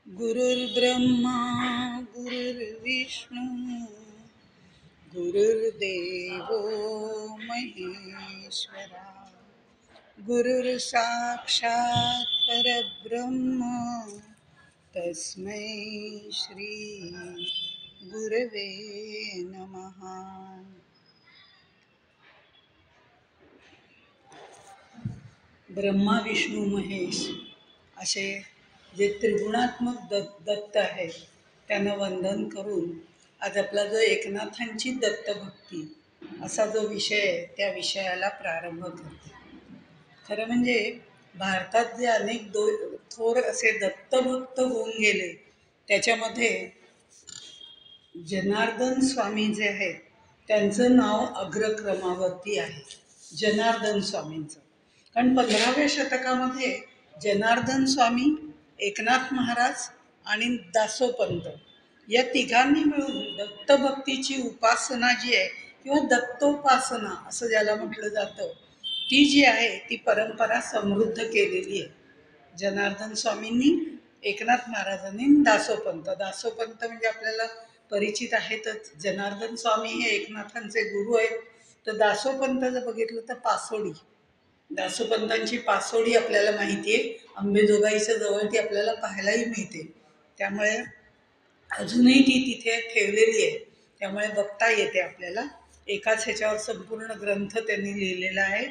गुरुर्ब्रह्मा गुरुर्विष्णू गुरुर्देवो महेश्वरा गुरुर्साक्षात् परब्रह्म तस्मै श्री गुरवे नमः. ब्रह्मा विष्णू महेश असे जे त्रिगुणात्मक दत्त आहे त्यांना वंदन करून आज आपला जो एकनाथांची दत्तभक्ती असा जो विषय आहे त्या विषयाला प्रारंभ करते. खरं म्हणजे भारतात जे अनेक थोर असे दत्तभक्त होऊन गेले त्याच्यामध्ये जनार्दन स्वामी जे आहेत त्यांचं नाव अग्रक्रमावरती आहे, जनार्दन स्वामींचं. कारण 15व्या शतकामध्ये जनार्दन स्वामी, एकनाथ महाराज आणि दासोपंत या तिघांनी मिळून दत्तभक्तीची उपासना जी आहे किंवा दत्तोपासना असं ज्याला म्हटलं जातं ती जी आहे ती परंपरा समृद्ध केलेली आहे. जनार्दन स्वामींनी, एकनाथ महाराजांनी, दासोपंत म्हणजे आपल्याला परिचित आहेतच. जनार्दन स्वामी हे एकनाथांचे गुरु आहेत. तर दासोपंत जर बघितलं तर पासोडी, दासोपंतांची पासोडी आपल्याला माहिती आहे, अंबेजोगाईच्या जवळ ती आपल्याला पाहायलाही मिळते. त्यामुळे अजूनही ती तिथे ठेवलेली आहे, त्यामुळे बघता येते आपल्याला. एकाच ह्याच्यावर संपूर्ण ग्रंथ त्यांनी लिहिलेला आहे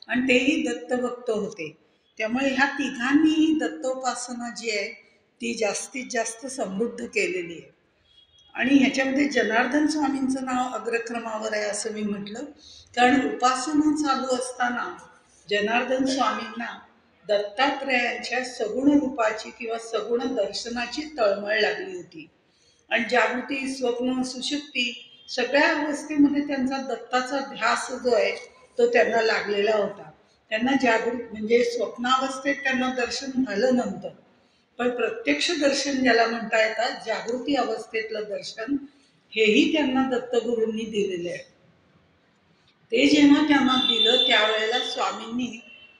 आणि तेही दत्तभक्त होते. त्यामुळे ह्या तिघांनीही दत्तोपासना जी आहे ती जास्तीत जास्त समृद्ध केलेली आहे. आणि ह्याच्यामध्ये जनार्दन स्वामींचं नाव अग्रक्रमावर आहे असं मी म्हटलं, कारण उपासना चालू असताना जनार्दन स्वामींना दत्तात्रयांच्या सगुण रूपाची किंवा सगुण दर्शनाची तळमळ लागली होती. आणि जागृती, स्वप्न, सुषुप्ती सगळ्या अवस्थेमध्ये त्यांचा दत्ताचा ध्यास जो आहे तो त्यांना लागलेला होता. त्यांना म्हणजे स्वप्नावस्थेत त्यांना दर्शन झालं नंतर, पण प्रत्यक्ष दर्शन ज्याला म्हणता येतात, जागृती अवस्थेतलं दर्शन, हेही त्यांना दत्तगुरूंनी दिलेले आहे. ते जेव्हा त्यांना दिलं त्यावेळेला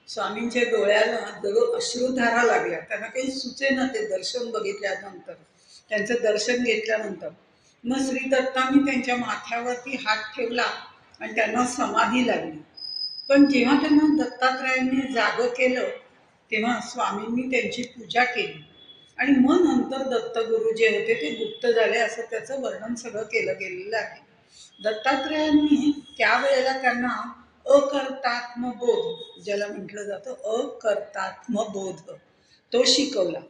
स्वामींच्या डोळ्याला जवळ अश्रुधारा लागल्या. त्यांना काही सुचेना ते दर्शन बघितल्यानंतर, त्यांचं दर्शन घेतल्यानंतर. मग श्री दत्तांनी त्यांच्या माथ्यावरती हात ठेवला आणि त्यांना समाधी लागली. पण जेव्हा त्यांना दत्तात्रयांनी जागं केलं तेव्हा स्वामींनी त्यांची पूजा केली आणि मग नंतर दत्तगुरु जे होते ते गुप्त झाले असं त्याचं वर्णन सगळं केलं गेलेलं आहे. दत्तात्रयांनी त्यावेळेला त्यांना अकर्तात्मबोध ज्याला म्हटलं जातं, अकर्तात्मबोध तो शिकवला.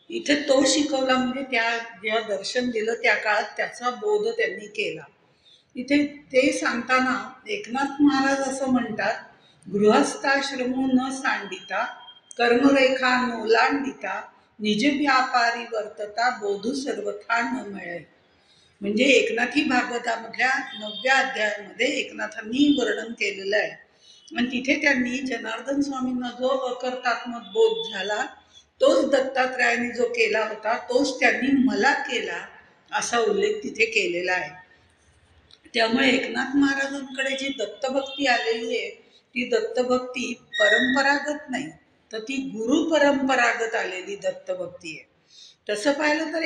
इथे तो शिकवला म्हणजे त्या जेव्हा दर्शन दिलं त्या काळात त्याचा बोध त्यांनी केला. इथे ते सांगताना एकनाथ महाराज असं म्हणतात, गृहस्थाश्रमो न सांडिता कर्मरेखा नोलांडिता निज व्यापारी वर्तता बोधू सर्वथा न मिळे. म्हणजे एकनाथी भागवतामधल्या 9व्या अध्यायामध्ये एकनाथांनी वर्णन केलेलं आहे आणि तिथे त्यांनी जनार्दन स्वामींना जो अकर्तात्मक बोध झाला तोच दत्तात्रयाने जो केला होता तोच त्यांनी मला केला असा उल्लेख तिथे केलेला आहे. त्यामुळे एकनाथ महाराजांकडे जी दत्तभक्ती आलेली आहे ती दत्तभक्ती परंपरागत नाही, तर ती गुरु परंपरागत आलेली दत्तभक्ती आहे. तसं पाहिलं तर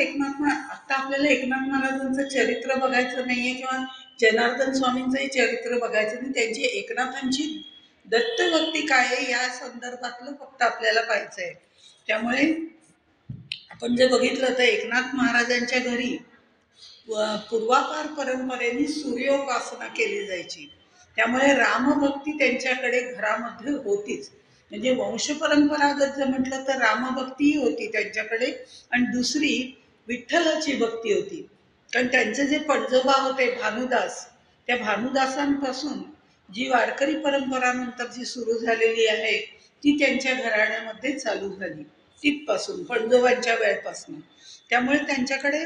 आता आपल्याला एकनाथ महाराजांचं चरित्र बघायचं नाहीये किंवा जनार्दन स्वामींचंही चरित्र बघायचं नाही, त्यांची एकनाथांची दत्तभक्ती काय आहे या संदर्भातलं फक्त आपल्याला पाहायचं आहे. त्यामुळे आपण जे बघितलं तर एकनाथ महाराजांच्या घरी पूर्वापार परंपरेने सूर्योपासना केली जायची. त्यामुळे रामभक्ती त्यांच्याकडे घरामध्ये होतीच. म्हणजे वंश परंपरागत जर म्हटलं तर रामभक्तीही होती त्यांच्याकडे आणि दुसरी विठ्ठलाची भक्ती होती. कारण त्यांचे जे पणजोबा होते भानुदास, त्या भानुदासांपासून जी वारकरी परंपरा नंतर जी सुरू झालेली आहे ती त्यांच्या घराण्यामध्ये चालू झाली तिथपासून, पणजोबांच्या वेळपासून. त्यामुळे त्यांच्याकडे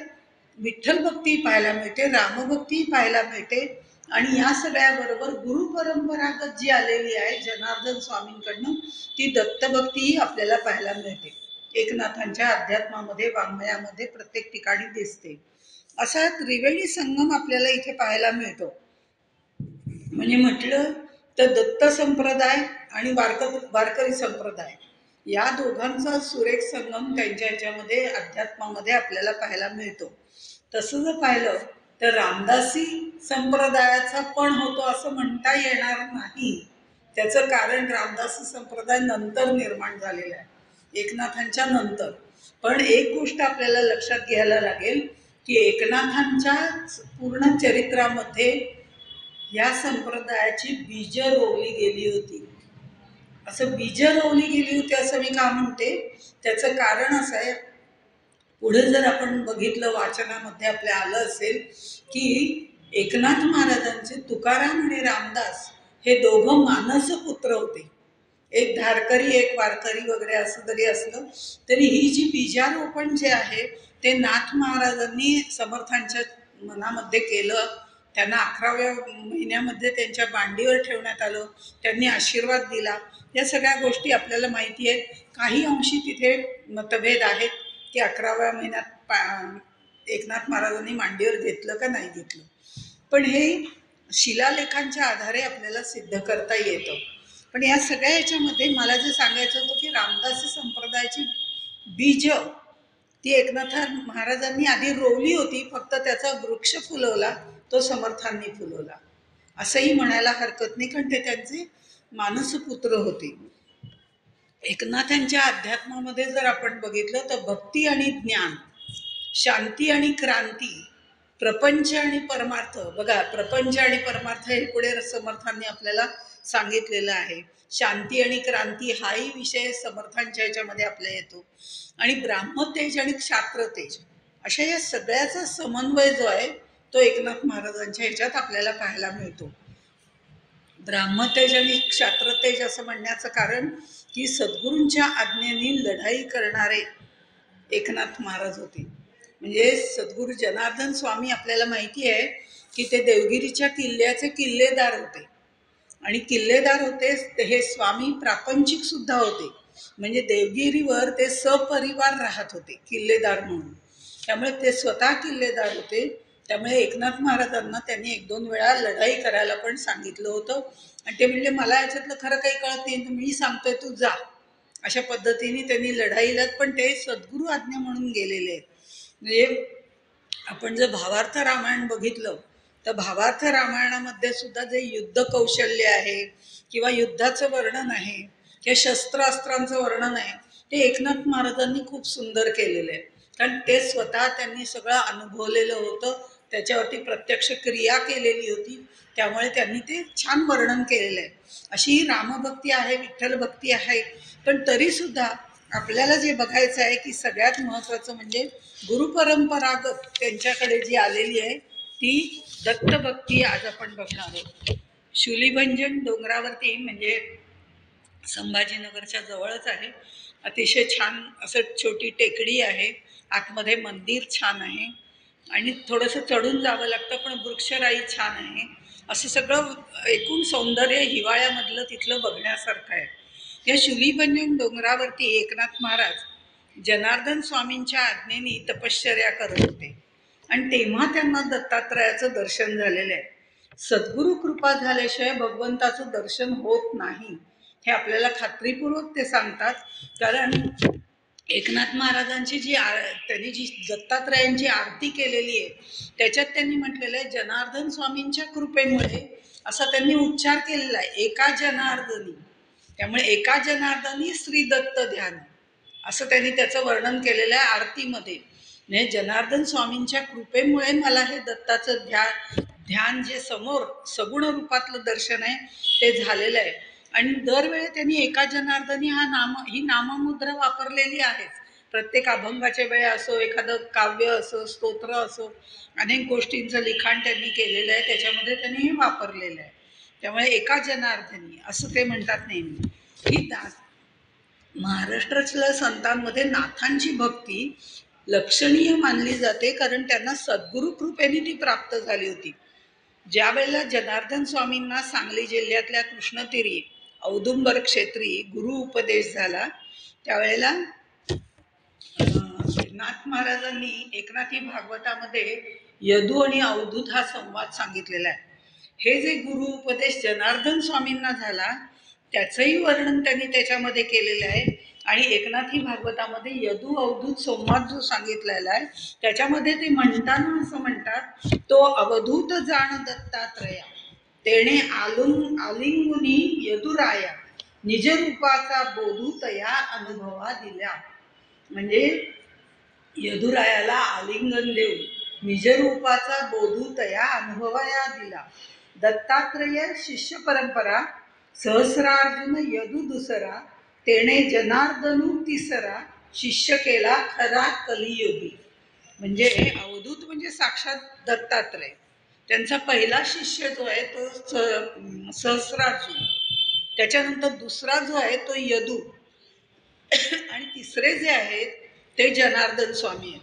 विठ्ठल भक्ती पाहायला मिळते, रामभक्ती पाहायला मिळते आणि या सगळ्याबरोबर गुरु परंपरागत जी आलेली आहे जनार्दन स्वामींकडनं ती दत्तभक्तीही आपल्याला पाहायला मिळते. एकनाथांच्या अध्यात्मामध्ये, वाङ्मयामध्ये प्रत्येक ठिकाणी दिसते. असा त्रिवेणी संगम आपल्याला इथे पाहायला मिळतो. म्हणजे म्हटलं तर दत्त संप्रदाय आणि वारकरी संप्रदाय या दोघांचा सुरेख संगम त्यांच्या ह्याच्यामध्ये अध्यात्मामध्ये आपल्याला पाहायला मिळतो. तसं जर पाहिलं तर रामदासी संप्रदायाचा पण होतो असं म्हणता येणार नाही. त्याचं कारण रामदासी संप्रदाय नंतर निर्माण झालेला आहे, एकनाथांच्या नंतर. पण एक गोष्ट आपल्याला लक्षात घ्यायला लागेल की एकनाथांच्या पूर्ण चरित्रामध्ये या संप्रदायाची बीज रोवली गेली होती. असं बीज रोवली गेली होती असं मी का म्हणते, त्याचं कारण असं आहे, पुढे जर आपण बघितलं वाचनामध्ये आपल्या आलं असेल की एकनाथ महाराजांचे तुकाराम आणि रामदास हे दोघं मानसपुत्र होते. एक धारकरी एक वारकरी वगैरे असं जरी असलं तरी ही जी बीजारोपण जे आहे ते नाथ महाराजांनी समर्थांच्या मनामध्ये केलं. त्यांना 11व्या महिन्यामध्ये त्यांच्या मांडीवर ठेवण्यात आलं, त्यांनी आशीर्वाद दिला. या सगळ्या गोष्टी आपल्याला माहिती आहेत. काही अंशी तिथे मतभेद आहेत की 11व्या महिन्यात एकनाथ महाराजांनी मांडीवर घेतलं का नाही घेतलं, पण हे शिलालेखांच्या आधारे आपल्याला सिद्ध करता येतं. पण या सगळ्या याच्यामध्ये मला जे सांगायचं होतं की रामदासी संप्रदायाची बीज ती एकनाथ महाराजांनी आधी रोवली होती, फक्त त्याचा वृक्ष फुलवला तो समर्थांनी फुलवला असंही म्हणायला हरकत नाही, कारण ते त्यांचे मानसपुत्र होते. एकनाथांच्या अध्यात्मामध्ये जर आपण बघितलं तर भक्ती आणि ज्ञान, शांती आणि क्रांती, प्रपंच आणि परमार्थ. बघा, प्रपंच आणि परमार्थ हे पुढे समर्थांनी आपल्याला सांगितलेलं आहे. शांती आणि क्रांती हाही विषय समर्थांच्या ह्याच्यामध्ये आपल्या येतो. आणि ब्राह्मतेज आणि क्षात्रतेज अशा या सगळ्याचा समन्वय जो आहे तो एकनाथ महाराजांच्या ह्याच्यात आपल्याला पाहायला मिळतो. ब्राह्मतेज आणि क्षात्रतेज असं म्हणण्याचं कारण की सद्गुरूंच्या आज्ञेने लढाई करणारे एकनाथ महाराज होते. म्हणजे सद्गुरू जनार्दन स्वामी आपल्याला माहिती आहे की ते देवगिरीच्या किल्ल्याचे किल्लेदार होते. आणि किल्लेदार होते हे स्वामी प्रापंचिक सुद्धा होते. म्हणजे देवगिरीवर ते सपरिवार राहत होते किल्लेदार म्हणून. त्यामुळे ते स्वतः किल्लेदार होते. त्यामुळे एकनाथ महाराजांना त्यांनी 1-2 वेळा लढाई करायला पण सांगितलं होतं. आणि ते म्हणजे मला याच्यातलं खरं काही कळत नाही, मी सांगतोय तू जा, अशा पद्धतीने त्यांनी लढाईला, पण ते सद्गुरू आज्ञा म्हणून गेलेले आहेत. म्हणजे आपण जर भावार्थ रामायण बघितलं तर भावार्थ रामायणामध्ये सुद्धा जे युद्ध कौशल्य आहे किंवा युद्धाचं वर्णन आहे किंवा शस्त्रास्त्रांचं वर्णन आहे ते एकनाथ महाराजांनी खूप सुंदर केलेलं आहे. कारण ते स्वतः त्यांनी सगळं अनुभवलेलं होतं, त्याच्यावरती प्रत्यक्ष क्रिया केलेली होती, त्यामुळे त्यांनी ते छान वर्णन केलेलं आहे. अशी ही रामभक्ती आहे, विठ्ठल भक्ती आहे. पण तरीसुद्धा आपल्याला जे बघायचं आहे की सगळ्यात महत्त्वाचं म्हणजे गुरुपरंपरागत त्यांच्याकडे जी आलेली आहे ती दत्तभक्ती आज आपण बघणार आहोत. शूलिभंजन डोंगरावरती, म्हणजे संभाजीनगरच्या जवळच आहे, अतिशय छान असं छोटी टेकडी आहे, आतमध्ये मंदिर छान आहे आणि थोडंसं चढून जावं लागतं, पण वृक्षराई छान आहे. असं सगळं एकूण सौंदर्य हिवाळ्यामधलं तिथलं बघण्यासारखं आहे. या शूलिभंजन डोंगरावरती एकनाथ महाराज जनार्दन स्वामींच्या आज्ञेने तपश्चर्या करत होते आणि तेव्हा त्यांना दत्तात्रयाचं दर्शन झालेलं आहे. सद्गुरू कृपा झाल्याशिवाय भगवंताचं दर्शन होत नाही हे आपल्याला खात्रीपूर्वक ते सांगतात. कारण एकनाथ महाराजांची त्यांनी जी दत्तात्रयांची आरती केलेली आहे त्याच्यात त्यांनी म्हटलेलं आहे जनार्दन स्वामींच्या कृपेमुळे, असा त्यांनी उच्चार केलेला आहे, एका जनार्दनी. त्यामुळे एका जनार्दनी श्री दत्त ध्यान असं त्यांनी त्याचं वर्णन केलेलं आहे आरतीमध्ये. म्हणजे जनार्दन स्वामींच्या कृपेमुळे मला हे दत्ताचं ध्यान जे समोर सगुण रूपातलं दर्शन आहे ते झालेलं आहे. आणि दरवेळी त्यांनी एका जनार्दनी ही नाममुद्रा वापरलेली आहे. प्रत्येक अभंगाच्या वेळा असो, एखादं काव्य असो, स्तोत्र असो, अनेक गोष्टींचं लिखाण त्यांनी केलेलं आहे, त्याच्यामध्ये त्यांनी हे वापरलेलं आहे. त्यामुळे एका जनार्दनी असं ते म्हणतात नेहमी. ही महाराष्ट्रातल्या संतांमध्ये नाथांची भक्ती लक्षणीय मानली जाते, कारण त्यांना सद्गुरू कृपेने ती प्राप्त झाली होती. ज्या वेळेला जनार्दन स्वामींना सांगली जिल्ह्यातल्या कृष्णतीरी औदुंबर क्षेत्री गुरु उपदेश झाला त्यावेळेला नाथ महाराजांनी एकनाथी भागवतामध्ये यदू आणि अवधूत हा संवाद सांगितलेला आहे. हे जे गुरु उपदेश जनार्दन स्वामींना झाला त्याचंही वर्णन त्यांनी त्याच्यामध्ये केलेलं आहे. आणि एकनाथी भागवतामध्ये यदू अवधूत संवाद जो सांगितलेला आहे त्याच्यामध्ये ते म्हणताना असं म्हणतात, तो अवधूत जाण दत्तात्रया तेणे आलिंगुनी यदुराया निजरूपाचा बोधूतया अनुभवा दिल्या. म्हणजे यदुरायाला आलिंगन देऊन निजरूपाचा बोधूतया अनुभवाया दिला. दत्तात्रेय शिष्य परंपरा सहस्रार्जुन यदू दुसरा तेणे जनार्दनू तिसरा शिष्य केला खरा कलियुगी. म्हणजे अवधूत म्हणजे साक्षात दत्तात्रय, त्यांचा पहिला शिष्य जो आहे तो सहस्रार्जुन, त्याच्यानंतर दुसरा जो आहे तो यदू आणि तिसरे जे आहेत ते जनार्दन स्वामी आहेत.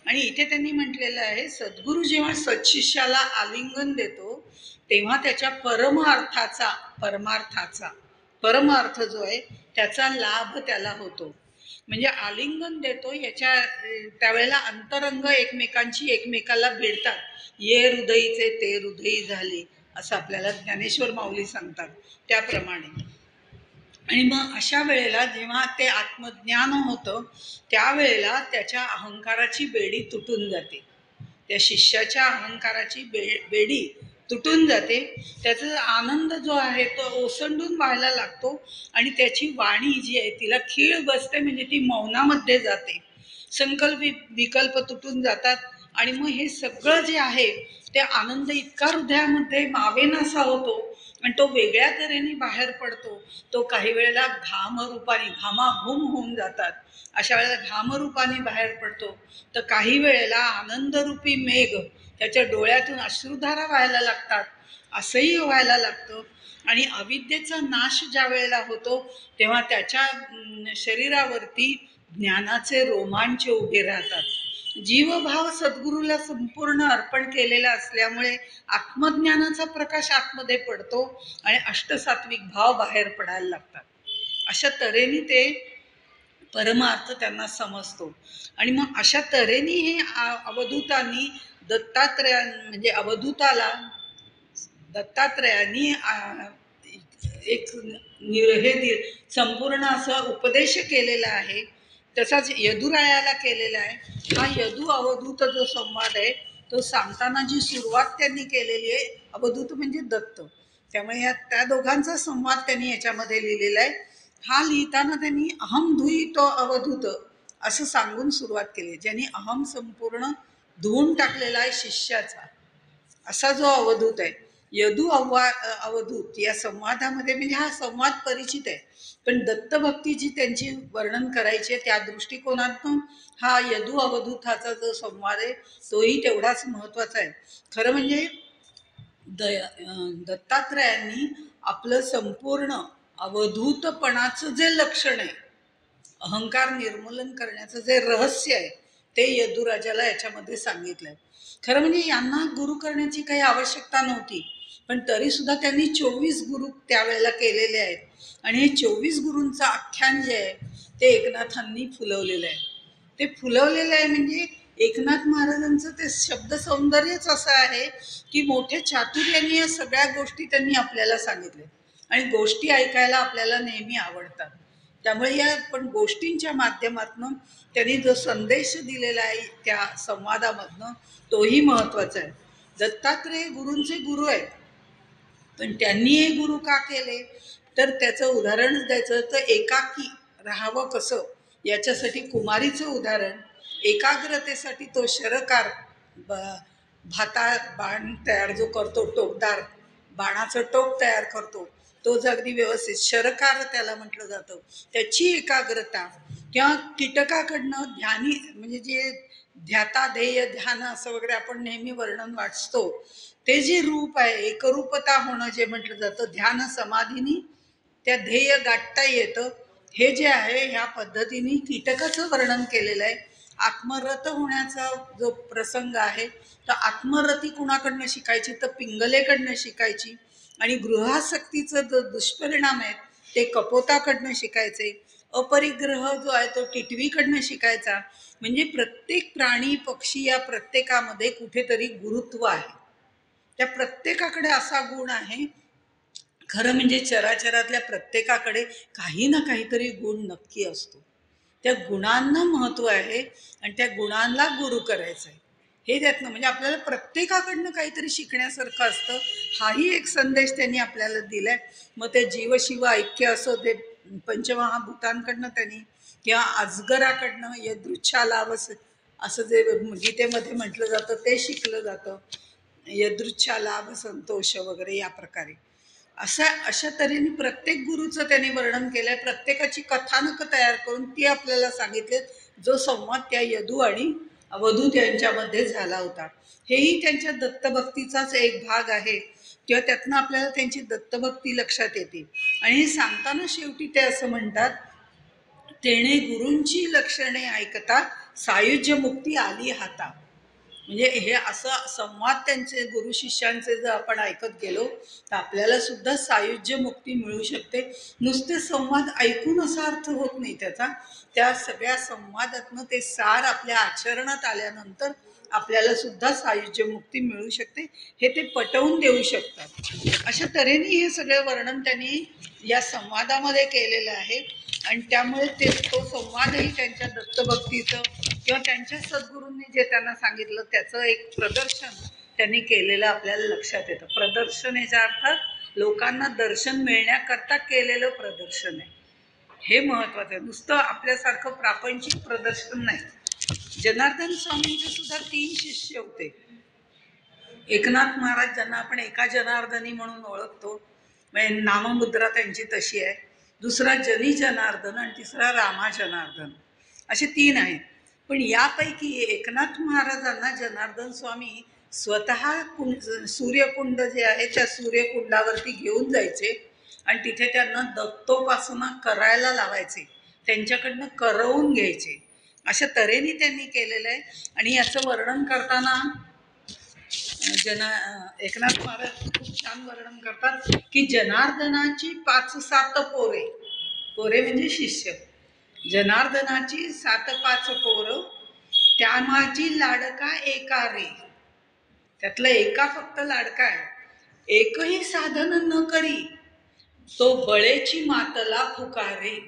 आणि इथे त्यांनी म्हटलेलं आहे, सद्गुरू जेव्हा सत्शिष्याला आलिंगन देतो तेव्हा त्याच्या परमार्थ जो आहे त्याचा लाभ त्याला होतो. म्हणजे आलिंगन देतो त्यावेळेला अंतरंग एकमेकाला भिडतात. ये हृदयीचे ते हृदयी झाले असं आपल्याला ज्ञानेश्वर माऊली सांगतात त्याप्रमाणे. आणि मग अशा वेळेला जेव्हा ते आत्मज्ञान होतं त्यावेळेला त्याच्या अहंकाराची बेडी तुटून जाते, त्या शिष्याच्या अहंकाराची बेडी तुटून जाते. त्याचा आनंद जो आहे तो ओसंडून व्हायला लागतो आणि त्याची वाणी जी आहे तिला खीळ बसते, म्हणजे ती मौनामध्ये जाते. संकल्प विकल्प तुटून जातात आणि मग हे सगळं जे आहे ते आनंद इतका हृदयामध्ये मावेनासा होतो आणि तो वेगळ्या तऱ्हेने बाहेर पडतो. तो काही वेळेला घामरूपाने घामाघूम होऊन जातात, अशा वेळेला घामरूपाने बाहेर पडतो. तर काही वेळेला आनंदरूपी मेघ त्याच्या डोळ्यातून अश्रुधारा व्हायला लागतात, असंही व्हायला लागतं. आणि अविद्येचा नाश ज्या वेळेला होतो तेव्हा त्याच्या शरीरावरती ज्ञानाचे रोमांच उभे राहतात. जीवभाव सद्गुरूला संपूर्ण अर्पण केलेला असल्यामुळे आत्मज्ञानाचा प्रकाश आतमध्ये पडतो आणि अष्टसात्विक भाव बाहेर पडायला लागतात. अशा तऱ्हेने ते परमार्थ त्यांना समजतो. आणि मग अशा तऱ्हेने हे अवधूतांनी दत्तात्रयांनी एक संपूर्ण असं उपदेश केलेला आहे. तसाच यदुरायाला केलेला आहे. हा यदू अवधूत जो संवाद आहे तो सांगताना जी सुरुवात त्यांनी केलेली आहे, अवधूत म्हणजे दत्त, त्यामुळे त्या दोघांचा संवाद त्यांनी याच्यामध्ये लिहिलेला आहे. हा लिहिताना त्यांनी अहम धुई तो अवधूत असं सांगून सुरुवात केली. ज्यांनी अहम संपूर्ण धुवून टाकलेला आहे शिष्याचा, असा जो अवधूत आहे. यदू अवधूत या संवादामध्ये म्हणजे हा संवाद परिचित आहे, पण दत्तभक्ती जी त्यांची वर्णन करायची आहे त्या दृष्टिकोनातून हा यदू अवधूताचा जो संवाद आहे तोही तेवढाच महत्त्वाचा आहे. खरं म्हणजे दत्तात्रयांनी आपलं संपूर्ण अवधूतपणाचं जे लक्षण आहे, अहंकार निर्मूलन करण्याचं जे रहस्य आहे ते यदुराजाला याच्यामध्ये सांगितलंय. खरं म्हणजे यांना गुरु करण्याची काही आवश्यकता नव्हती, पण तरी सुद्धा त्यांनी 24 गुरु त्यावेळेला केलेले आहेत. आणि हे 24 गुरूंचं आख्यान जे आहे ते एकनाथांनी फुलवलेलं आहे. ते फुलवलेलं आहे म्हणजे एकनाथ महाराजांचं ते शब्द सौंदर्यच असं आहे की मोठे चातुर्याने या सगळ्या गोष्टी त्यांनी आपल्याला सांगितल्या आणि गोष्टी ऐकायला आपल्याला नेहमी आवडतात. त्यामुळे या पण गोष्टींच्या माध्यमातून त्यांनी जो संदेश दिलेला आहे त्या संवादामधनं तोही महत्त्वाचा आहे. दत्तात्रेय गुरूंचे गुरु आहेत, पण त्यांनी हे गुरु का केले तर त्याचं उदाहरण द्यायचं तर एकाकी राहावं कसं याच्यासाठी कुमारीचं उदाहरण, एकाग्रतेसाठी तो शरकार बाण तयार जो करतो, टोकदार बाणाचं टोक तयार करतो, तो जर अगदी व्यवस्थित शरकार त्याला म्हटलं जातं, त्याची एकाग्रता. किंवा कीटकाकडनं ध्यानी म्हणजे जे ध्याता ध्येय ध्यान असं वगैरे आपण नेहमी वर्णन वाचतो, ते जे रूप आहे एकरूपता होणं जे म्हटलं जातं, ध्यान समाधीनी त्या ध्येय गाठता येतं. हे जे आहे ह्या पद्धतीने कीटकाचं वर्णन केलेलं आहे. आत्मरत होण्याचा जो प्रसंग आहे तर आत्मरती कुणाकडनं शिकायची तर पिंगलेकडनं शिकायची, आणि गृहासक्तीचं जो दुष्परिणाम आहेत ते कपोताकडनं शिकायचे, अपरिग्रह जो आहे तो टिटवीकडनं शिकायचा. म्हणजे प्रत्येक प्राणी पक्षी या प्रत्येकामध्ये कुठेतरी गुरुत्व आहे, त्या प्रत्येकाकडे असा गुण आहे खरं म्हणजे चराचरातल्या प्रत्येकाकडे काही ना काहीतरी गुण नक्की असतो. त्या गुणांना महत्त्व आहे आणि त्या गुणांना गुरु करायचं आहे. हे त्यातनं म्हणजे आपल्याला प्रत्येकाकडनं काहीतरी शिकण्यासारखं असतं. हाही एक संदेश त्यांनी आपल्याला दिलाय. मग ते जीवशिव ऐक्य असो, ते पंचमहाभूतांकडनं त्यांनी किंवा अजगराकडनं यदृच्छालाभ असं जे गीतेमध्ये म्हटलं जातं ते शिकलं जातं. यदृच्छालाभ संतोष वगैरे या प्रकारे अशा तऱ्हेने प्रत्येक गुरुचं त्यांनी वर्णन केलंय. प्रत्येकाची कथानक तयार करून ती आपल्याला सांगितले, जो संवाद त्या यदू आणि अवधूत यांच्यामध्ये झाला होता. हेही त्यांच्या दत्तभक्तीचाच एक भाग आहे किंवा त्यातनं आपल्याला त्यांची दत्तभक्ती लक्षात येते. आणि हे सांगताना शेवटी ते असं म्हणतात, तेणे गुरूंची लक्षणे ऐकता सायुज्य मुक्ती आली हाता. म्हणजे हे असं संवाद त्यांचे गुरु शिष्यांचे जर आपण ऐकत गेलो तर आपल्याला सुद्धा सायुज्य मुक्ती मिळू शकते. नुसते संवाद ऐकून असा अर्थ होत नाही त्याचा. त्या सगळ्या संवादातनं ते सार आपल्या आचरणात आल्यानंतर आपल्याला सुद्धा सायुज्य मुक्ती मिळू शकते, हे ते पटवून देऊ शकतात. अशा तऱ्हेने हे सगळे वर्णन त्यांनी या संवादामध्ये केलेलं आहे. आणि त्यामुळे ते तो संवादही त्यांच्या दत्तभक्तीचं किंवा त्यांच्या सद्गुरूंनी जे त्यांना सांगितलं त्याचं एक प्रदर्शन त्यांनी केलेलं आपल्याला लक्षात येतं. प्रदर्शन याचा अर्थ लोकांना दर्शन मिळण्याकरता केलेलं प्रदर्शन आहे. हे महत्वाचं आहे. नुसतं आपल्यासारखं प्रापंचिक प्रदर्शन नाही. जनार्दन स्वामींचे सुद्धा 3 शिष्य होते. एकनाथ महाराज, ज्यांना आपण एका जनार्दनी म्हणून ओळखतो, म्हणजे नाममुद्रा त्यांची तशी आहे. दुसरा जनी जनार्दन आणि तिसरा रामा जनार्दन, असे 3 आहेत. पण यापैकी एकनाथ महाराजांना जनार्दन स्वामी स्वतः सूर्यकुंड जे आहे त्या सूर्यकुंडावरती घेऊन जायचे आणि तिथे त्यांना दत्तोपासना करायला लावायचे, त्यांच्याकडनं करवून घ्यायचे. अशा तऱ्हेने त्यांनी केलेलं आहे. आणि याचं वर्णन करताना एकनाथ महाराज खूप छान वर्णन करतात की जनार्दनाची 5-7 पोरे, पोरे म्हणजे शिष्य, जनार्दनाची 7-5 पोरं, त्या माझी लाडका एका रे. त्यातला एका फक्त लाडका आहे. एकही साधन न करी तो बळेची मातला फुकारे.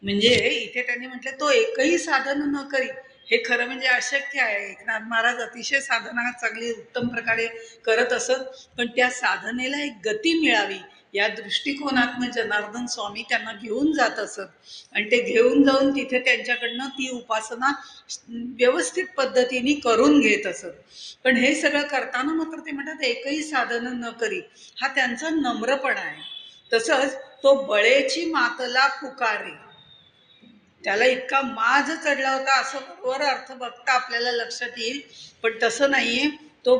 म्हणजे इथे त्यांनी म्हटलं तो एकही साधन न करी. हे खरं म्हणजे अशक्य आहे. एकनाथ महाराज अतिशय साधना चांगली उत्तम प्रकारे करत असत, पण त्या साधनेला एक गती मिळावी या दृष्टिकोनातनं जनार्दन स्वामी त्यांना घेऊन जात असत. आणि ते घेऊन जाऊन तिथे त्यांच्याकडनं ती उपासना व्यवस्थित पद्धतीने करून घेत असत. पण हे सगळं करताना मात्र ते म्हणतात एकही साधन न करी. हा त्यांचा नम्रपणा आहे. तसंच तो बळेची मातला फुकारे, त्याला इतका माज चढला होता असं बरोबर अर्थ बघता आपल्याला लक्षात येईल. पण तसं नाहीये. तो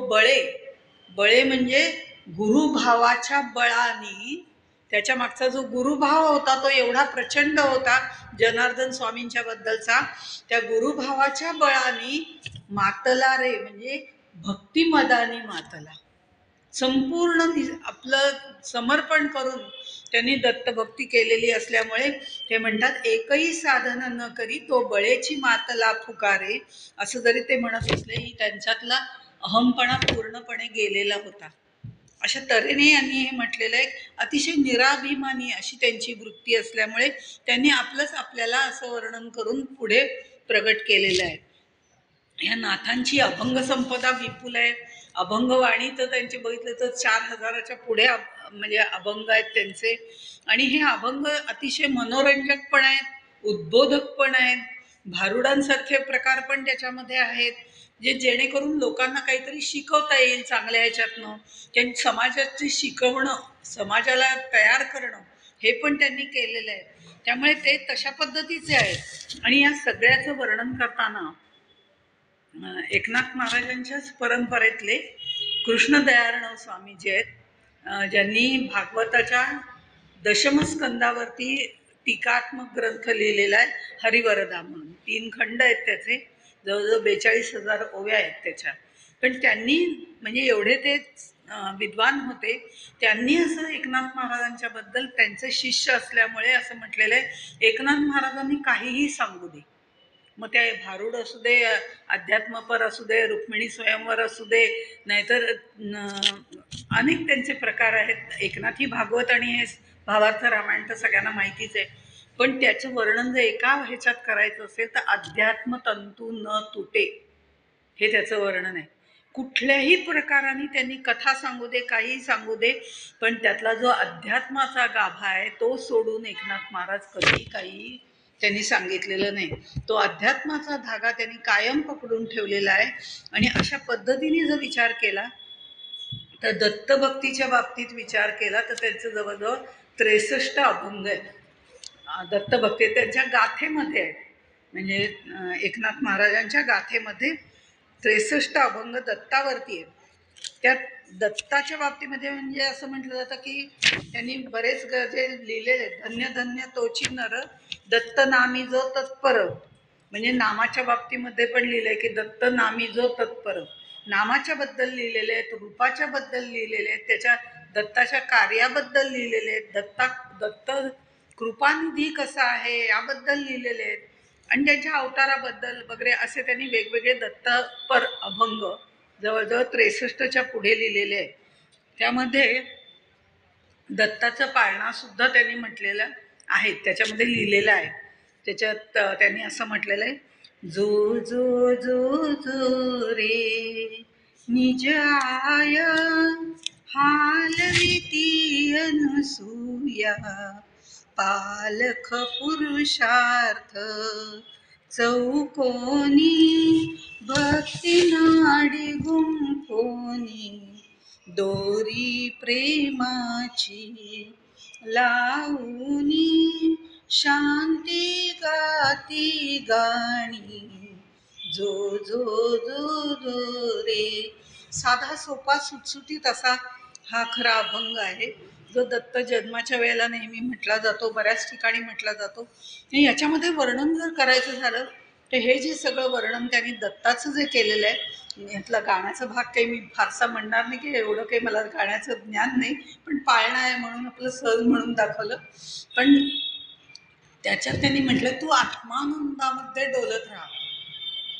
बळे म्हणजे गुरुभावाच्या बळाने, त्याच्या मागचा जो गुरुभाव होता तो एवढा प्रचंड होता जनार्दन स्वामींच्या बद्दलचा. त्या गुरुभावाच्या बळाने मातला रे म्हणजे भक्तिमदानी मातला, संपूर्ण आपलं समर्पण करून त्यांनी दत्तभक्ती केलेली असल्यामुळे ते म्हणतात एकही साधन न करी तो बळेची मातला फुकारे. असं जरी ते म्हणत असलेही त्यांच्यातला अहमपणा पूर्णपणे गेलेला होता. अशा तऱ्हेने यांनी हे म्हटलेलं आहे. अतिशय निराभिमानी अशी त्यांची वृत्ती असल्यामुळे त्यांनी आपलंच आपल्याला असं वर्णन करून पुढे प्रगट केलेलं आहे. ह्या नाथांची अभंग संपदा विपुल आहे. अभंगवाणी तर त्यांचे बघितलं तर 4000च्या पुढे म्हणजे अभंग आहेत त्यांचे. आणि हे अभंग अतिशय मनोरंजक पण आहेत, उद्बोधक पण आहेत, भारुडांसारखे प्रकार पण त्याच्यामध्ये आहेत, जे जेणेकरून लोकांना काहीतरी शिकवता येईल चांगल्या ह्याच्यातनं. त्यांनी समाजाची शिकवणं, समाजाला तयार करणं हे पण त्यांनी केलेलं आहे. त्यामुळे ते तशा पद्धतीचे आहेत. आणि या सगळ्याचं वर्णन करताना एकनाथ महाराजांच्याच परंपरेतले कृष्णदयार्णव स्वामी जे आहेत, ज्यांनी भागवताच्या दशमस्कंदावरती टीकात्मक ग्रंथ लिहिलेला आहे, हरिवरदा म्हणून. 3 खंड आहेत त्याचे, जवळजवळ 42,000 ओव्या आहेत त्याच्या. पण त्यांनी म्हणजे एवढे ते विद्वान होते, त्यांनी असं एकनाथ महाराजांच्या बद्दल त्यांचे शिष्य असल्यामुळे असं म्हटलेलं आहे, एकनाथ महाराजांनी काहीही सांगू दे, मग ते भारूड असू दे, अध्यात्मपर असू दे, रुक्मिणी स्वयंवर असू दे, नाहीतर अनेक त्यांचे प्रकार आहेत. एकनाथी भागवत आणि हे भावार्थ रामायण तर सगळ्यांना माहितीच आहे. पण त्याचं वर्णन जर एका ह्याच्यात करायचं असेल तर अध्यात्म तंतू न तुटे हे त्याचं वर्णन आहे. कुठल्याही प्रकाराने त्यांनी कथा सांगू दे, काही सांगू दे, पण त्यातला जो अध्यात्माचा गाभा आहे तो सोडून एकनाथ महाराज कधी काही त्यांनी सांगितलेलं नाही. तो अध्यात्माचा धागा त्यांनी कायम पकडून ठेवलेला आहे. आणि अशा पद्धतीने जर विचार केला तर दत्तभक्तीच्या बाबतीत विचार केला तर त्यांचं जवळजवळ 63 अभंग आहेत. दत्तभक्ती त्यांच्या गाथेमध्ये आहेत. म्हणजे एकनाथ महाराजांच्या गाथेमध्ये 63 अभंग दत्तावरती आहेत. त्यात दत्ताच्या बाबतीमध्ये म्हणजे असं म्हटलं जातं की त्यांनी बरेच जे लिहिलेले आहेत. धन्य धन्य तोची नर दत्त नामी जो तत्पर, म्हणजे नामाच्या बाबतीमध्ये पण लिहिलंय की दत्त नामी जो तत्पर. नामाच्या बद्दल लिहिलेले आहेत, रूपाच्या बद्दल लिहिलेले आहेत, त्याच्या दत्ताच्या कार्याबद्दल लिहिलेले आहेत, दत्त कृपानिधी कसा आहे याबद्दल लिहिलेले आहेत, आणि त्यांच्या अवताराबद्दल वगैरे असे त्यांनी वेगवेगळे दत्तपर अभंग जवळजवळ 63च्या पुढे लिहिलेले आहे. त्यामध्ये दत्ताचं पाळणा सुद्धा त्यांनी म्हटलेलं आहे, त्याच्यामध्ये लिहिलेलं आहे. त्याच्यात त्यांनी असं म्हटलेलं आहे, जो जो जो जो रे निज आय हालविती अनुसूया, पालख पुरुषार्थ चौकोनी भक्ती नाडी गुंफोनी, दोरी प्रेमाची लावूनी शांती गाती गाणी, जो जो जो जो रे. साधा सोपा सुटसुटीत असा हा खरा अभंग आहे, जो दत्त जन्माच्या वेळेला नेहमी म्हटला जातो, बऱ्याच ठिकाणी म्हटला जातो. याच्यामध्ये वर्णन जर करायचं झालं तर हे जे सगळं वर्णन त्यांनी दत्ताचं जे केलेलं आहे, यातला गाण्याचा भाग काही मी फारसा म्हणणार नाही की एवढं काही मला गाण्याचं ज्ञान नाही, पण पाळणा आहे म्हणून आपलं सहज म्हणून दाखवलं. पण त्याच्यात त्यांनी म्हटलं, तू आत्मानंदामध्ये डोलत राहा.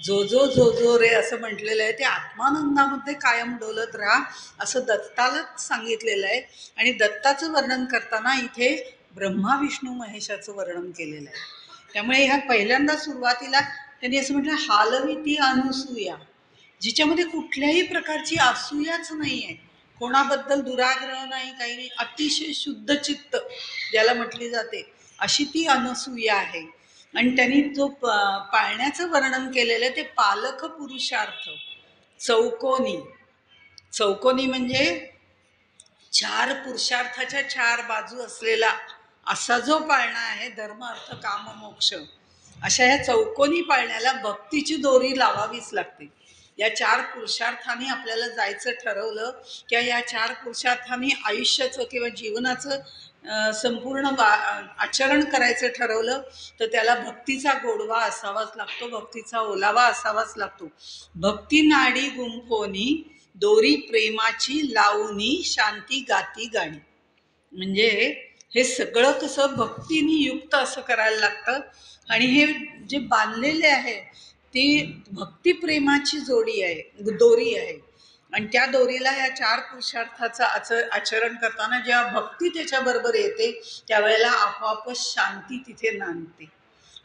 जो जो जो जो रे असं म्हटलेलं आहे ते आत्मानंदामध्ये कायम डोलत राहा असं दत्तालाच सांगितलेलं आहे. आणि दत्ताचं वर्णन करताना इथे ब्रह्मा विष्णू महेशाचं वर्णन केलेलं आहे. त्यामुळे ह्या पहिल्यांदा सुरुवातीला त्यांनी असं म्हटलं, हालविती अनुसूया, जिच्यामध्ये कुठल्याही प्रकारची असूयाच नाही आहे, कोणाबद्दल दुराग्रह नाही, काही नाही, अतिशय शुद्ध चित्त ज्याला म्हटली जाते अशी ती अनसूया आहे. आणि त्यांनी जो पाळण्याचं वर्णन केलेलं आहे ते पालख पुरुषार्थ चौकोनी. चौकोनी म्हणजे 4 पुरुषार्थाच्या 4 बाजू असलेला असा जो पाळणा आहे, धर्म अर्थ काम मोक्ष, अशा ह्या चौकोनी पाळण्याला भक्तीची दोरी लावावीच लागते. या 4 पुरुषार्थांनी आपल्याला जायचं ठरवलं किंवा या 4 पुरुषार्थांनी आयुष्याचं किंवा जीवनाचं संपूर्ण आचरण करायचं ठरवलं तर त्याला भक्तीचा गोडवा असावाच लागतो, भक्तीचा ओलावा असावाच लागतो. भक्ती नाडी गुंफोनी दोरी प्रेमाची लावूनी शांती गाती गाणी. म्हणजे हे सगळं कसं भक्तीने युक्त असं करायला लागतं. आणि हे जे बांधलेले आहे ती भक्तिप्रेमाची जोडी आहे, दोरी आहे. आणि त्या दोरीला ह्या 4 पुरुषार्थाचं आचरण करताना जेव्हा भक्ती त्याच्याबरोबर येते त्यावेळेला आपोआपच शांती तिथे नांदते.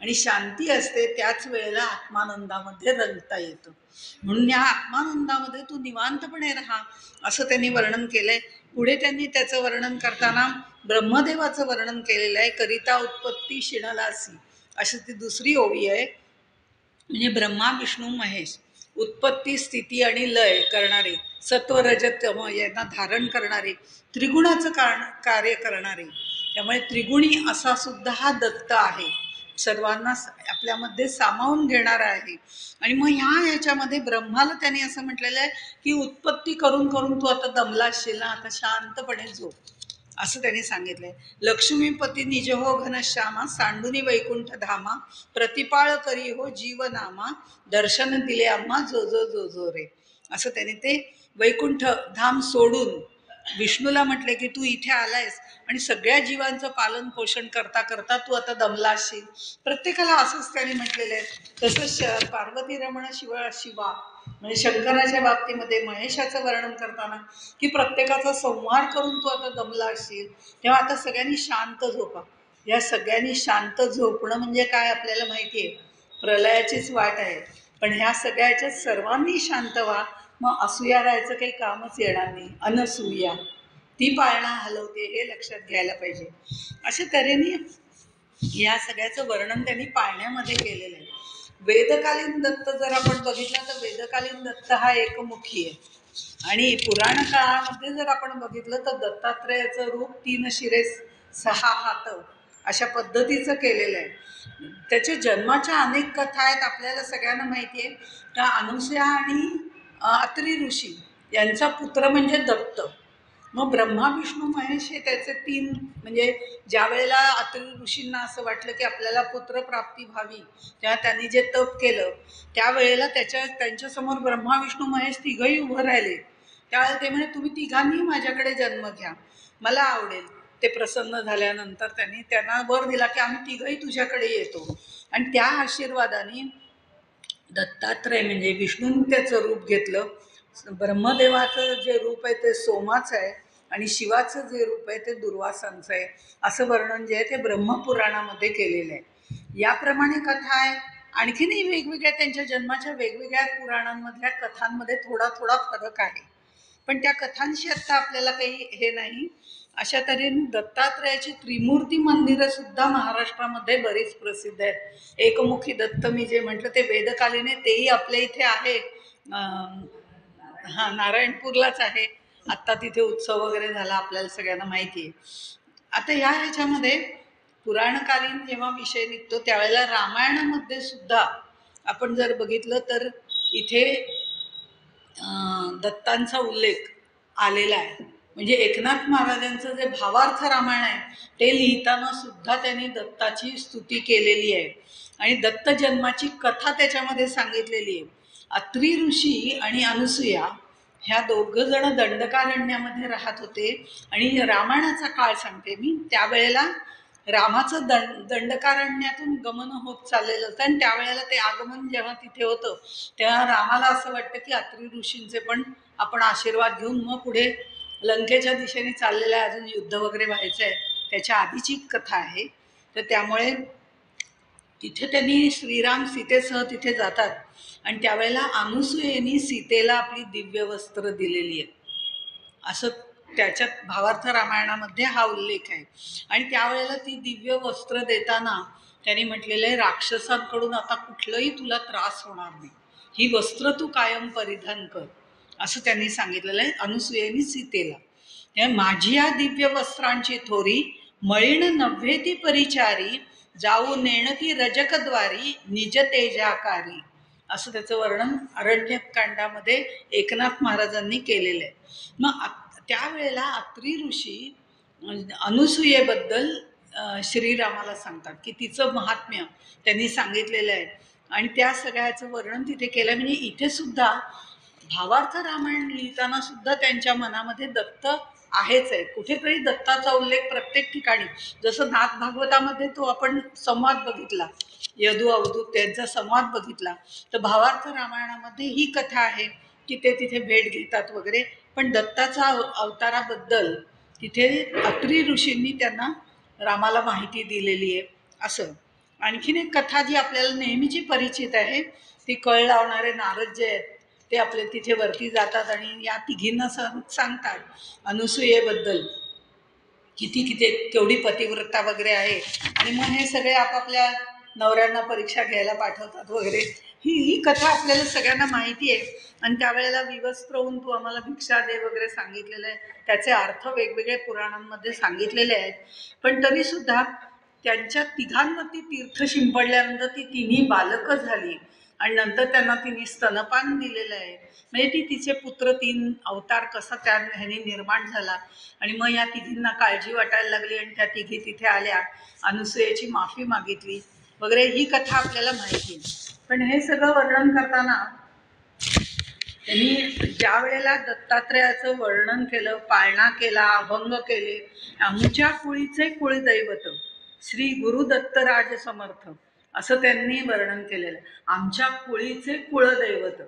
आणि शांती असते त्याच वेळेला आत्मानंदामध्ये रंगता येतं. म्हणून या आत्मानंदामध्ये तू निवांतपणे राहा असं त्यांनी वर्णन केलंय. पुढे त्यांनी त्याचं वर्णन करताना ब्रह्मदेवाचं वर्णन केलेलं आहे. करिता उत्पत्ती शिणलासी अशी ती दुसरी ओवी आहे. म्हणजे ब्रह्मा विष्णू महेश उत्पत्ती स्थिती आणि लय करणारे, सत्व रज तम यांना धारण करणारे, त्रिगुणाचं कार्य करणारे. त्यामुळे त्रिगुणी असा सुद्धा हा दत्त आहे, सर्वांना आपल्यामध्ये सामावून घेणारा आहे. आणि मग ह्याच्यामध्ये ब्रह्माला त्यांनी असं म्हटलेलं आहे की उत्पत्ती करून करून तू आता दमला असशील ना, आता शांतपणे झोप असं त्यांनी सांगितलंय. लक्ष्मीपती निज हो घनश्यामा, सांडुनी वैकुंठ धामा, प्रतिपाळ करी हो जीवनामा, दर्शन दिले आम्हा जो जो जो जो रे. असं त्यांनी ते वैकुंठ धाम सोडून विष्णूला म्हटले की तू इथे आलायस आणि सगळ्या जीवांचं पालन पोषण करता करता तू आता दमला असशील. प्रत्येकाला असंच त्यांनी म्हटलेलं आहे. तसंच पार्वती रमण शिवा म्हणजे शंकराच्या बाबतीमध्ये महेशाचं वर्णन करताना की प्रत्येकाचा संहार करून तू आता दमला असशील, तेव्हा आता सगळ्यांनी शांत झोपा. या सगळ्यांनी शांत झोपणं म्हणजे काय आपल्याला माहिती आहे, प्रलयाचीच वाट आहे. पण ह्या सगळ्याच्यात सर्वांनी शांत व्हा, मग असूया राहायचं काही कामच येणार नाही. अनसूया ती पाळणा हलवते हे लक्षात घ्यायला पाहिजे. अशा तऱ्हेने या सगळ्याचं वर्णन त्यांनी पाळण्यामध्ये केलेलं आहे. वेदकालीन दत्त जर आपण बघितला तर वेदकालीन दत्त हा एकमुखी आहे आणि पुराण काळामध्ये जर आपण बघितलं तर दत्तात्रेयाचं रूप 3 शिरे 6 हात अशा पद्धतीचं केलेलं आहे. त्याच्या जन्माच्या अनेक कथा आहेत, आपल्याला सगळ्यांना माहिती आहे. त्या अनुसूया आणि अत्री ऋषी यांचा पुत्र म्हणजे दत्त. मग ब्रह्मा विष्णू महेश हे त्याचे 3 म्हणजे ज्या वेळेला अत्री ऋषींना असं वाटलं की आपल्याला पुत्रप्राप्ती व्हावी, तेव्हा त्यांनी जे तप केलं त्यावेळेला त्यांच्यासमोर ब्रह्मा विष्णू महेश तिघंही उभं राहिले. त्यावेळेला ते म्हणे तुम्ही तिघांनी माझ्याकडे जन्म घ्या, मला आवडेल. ते प्रसन्न झाल्यानंतर त्यांना वर दिला की आम्ही तिघंही तुझ्याकडे येतो. आणि त्या आशीर्वादाने दत्तात्रय म्हणजे विष्णूंनी त्याचं रूप घेतलं. ब्रह्मदेवाचं जे रूप आहे ते सोमाचं आहे आणि शिवाचं जे रूप आहे ते दुर्वासांचं आहे. असं वर्णन जे आहे ते ब्रह्मपुराणामध्ये केलेलं आहे. याप्रमाणे कथा आहे. आणखीनही वेगवेगळ्या त्यांच्या जन्माच्या वेगवेगळ्या पुराणांमधल्या कथांमध्ये थोडा थोडा फरक आहे, पण त्या कथांशी आत्ता आपल्याला काही हे नाही. अशा तऱ्हेने दत्तात्रयाची त्रिमूर्ती मंदिरं सुद्धा महाराष्ट्रामध्ये बरीच प्रसिद्ध आहेत. एकमुखी दत्त मी जे म्हटलं ते वेदकालीन आहे, तेही आपल्या इथे आहे. नारायणपूरलाच आहे. आत्ता तिथे उत्सव वगैरे झाला, आपल्याला सगळ्यांना माहिती आहे. आता ह्याच्यामध्ये पुराणकालीन जेव्हा विषय निघतो त्यावेळेला रामायणामध्ये सुद्धा आपण जर बघितलं तर इथे दत्तांचा उल्लेख आलेला आहे. म्हणजे एकनाथ महाराजांचं जे भावार्थ रामायण आहे ते लिहिताना सुद्धा त्यांनी दत्ताची स्तुती केलेली आहे आणि दत्त जन्माची कथा त्याच्यामध्ये सांगितलेली आहे. अत्री ऋषी आणि अनुसूया ह्या दोघं जण दंडकारण्यामध्ये राहत होते आणि रामायणाचा काळ सांगते मी. त्यावेळेला रामाचं दंडकारण्यातून गमन होत चाललेलं होतं आणि त्यावेळेला ते आगमन जेव्हा तिथे होतं तेव्हा रामाला असं वाटतं की अत्री ऋषींचे पण आपण आशीर्वाद घेऊन मग पुढे लंकेच्या दिशेने चाललेलं आहे, अजून युद्ध वगैरे व्हायचं आहे. त्याच्या आधीची कथा आहे. तर त्यामुळे तिथे त्यांनी श्रीराम सीतेसह तिथे जातात आणि त्यावेळेला अनुसूयेनी सीतेला आपली दिव्य वस्त्र दिलेली आहेत असं त्याच्यात भावार्थ रामायणामध्ये हा उल्लेख आहे. आणि त्यावेळेला ती दिव्य वस्त्र देताना त्यांनी म्हटलेलं आहे राक्षसांकडून आता कुठलंही तुला त्रास होणार नाही, ही वस्त्र तू कायम परिधान कर असं त्यांनी सांगितलेलं आहे अनुसूयेनी सीतेला. माझी या दिव्य वस्त्रांची थोरी मळीण नव्हे ती परिचारी, जाऊ नेणती रजकद्वारी निज तेजाकारी असं त्याचं वर्णन अरण्यकांडामध्ये एकनाथ महाराजांनी केलेलं आहे. मग त्यावेळेला अत्री ऋषी अनुसूयेबद्दल श्रीरामाला सांगतात की तिचं महात्म्य त्यांनी सांगितलेलं आहे आणि त्या सगळ्याचं वर्णन तिथे केलं. म्हणजे इथे सुद्धा भावार्थ रामायण लिहिताना सुद्धा त्यांच्या मनामध्ये दत्त आहेच आहे. कुठेतरी दत्ताचा उल्लेख प्रत्येक ठिकाणी, जसं नाथ भागवतामध्ये तो आपण संवाद बघितला, यदू अवधूत त्यांचा संवाद बघितला, तर भावार्थ रामायणामध्ये ही कथा आहे की ते तिथे भेट घेतात वगैरे. पण दत्ताचा अवताराबद्दल तिथे अत्री ऋषींनी त्यांना रामाला माहिती दिलेली आहे. असं आणखीन एक कथा जी आपल्याला नेहमीची परिचित आहे, ती कळ लावणारे नारद जे आहेत ते आपले तिथे वरती जातात आणि या तिघींना सांगतात अनुसूयेबद्दल किती केवढी पतिव्रता वगैरे आहे. आणि मग हे सगळे आपापल्या नवऱ्यांना परीक्षा घ्यायला पाठवतात वगैरे. ही कथा आपल्याला सगळ्यांना माहिती आहे. आणि त्यावेळेला विवस्त्र होऊन तू आम्हाला भिक्षा दे वगैरे सांगितलेलं आहे. त्याचे अर्थ वेगवेगळे पुराणांमध्ये सांगितलेले आहेत. पण तरीसुद्धा त्यांच्या तिघांवरती तीर्थ शिंपडल्यानंतर ती तिन्ही बालकं झाली आणि नंतर त्यांना तिने स्तनपान दिलेलं आहे. म्हणजे तिचे पुत्र 3 अवतार कसा त्या ह्याने निर्माण झाला. आणि मग या तिघींना काळजी वाटायला लागली आणि त्या तिघी तिथे आल्या, अनुसूयेची माफी मागितली वगैरे. ही कथा आपल्याला माहिती आहे. पण हे सगळं वर्णन करताना त्यांनी ज्या वेळेला दत्तात्रयाचं वर्णन केलं, पाळणा केला, अभंग केले, आमच्या कुळीचे कुळदैवत श्री गुरु दत्तराज समर्थ असं त्यांनी वर्णन केलेलं. आमच्या कुळीचे कुळदैवत.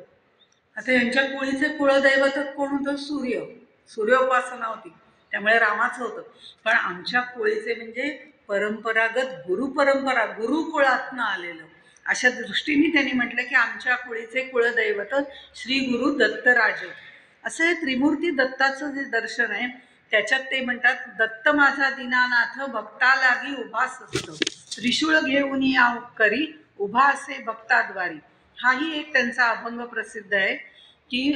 आता यांच्या कुळीचे कुळदैवत कोण होतं? सूर्य. सूर्योपासना होती, त्यामुळे रामाचं होतं. पण आमच्या कुळीचे म्हणजे परंपरागत गुरुपरंपरा, गुरुकुळातनं आलेलं, अशा दृष्टीने त्यांनी म्हटलं की आमच्या कुळीचे कुळदैवत श्री गुरु दत्तराज. असं हे त्रिमूर्ती दत्ताचं जे दर्शन आहे त्याच्यात ते म्हणतात, दत्त माझा दीनानाथ भक्ता लागी उभा असतो, त्रिशूळ घेऊन या करी उभा असे भक्ताद्वारी. हाही एक त्यांचा अभंग प्रसिद्ध आहे. की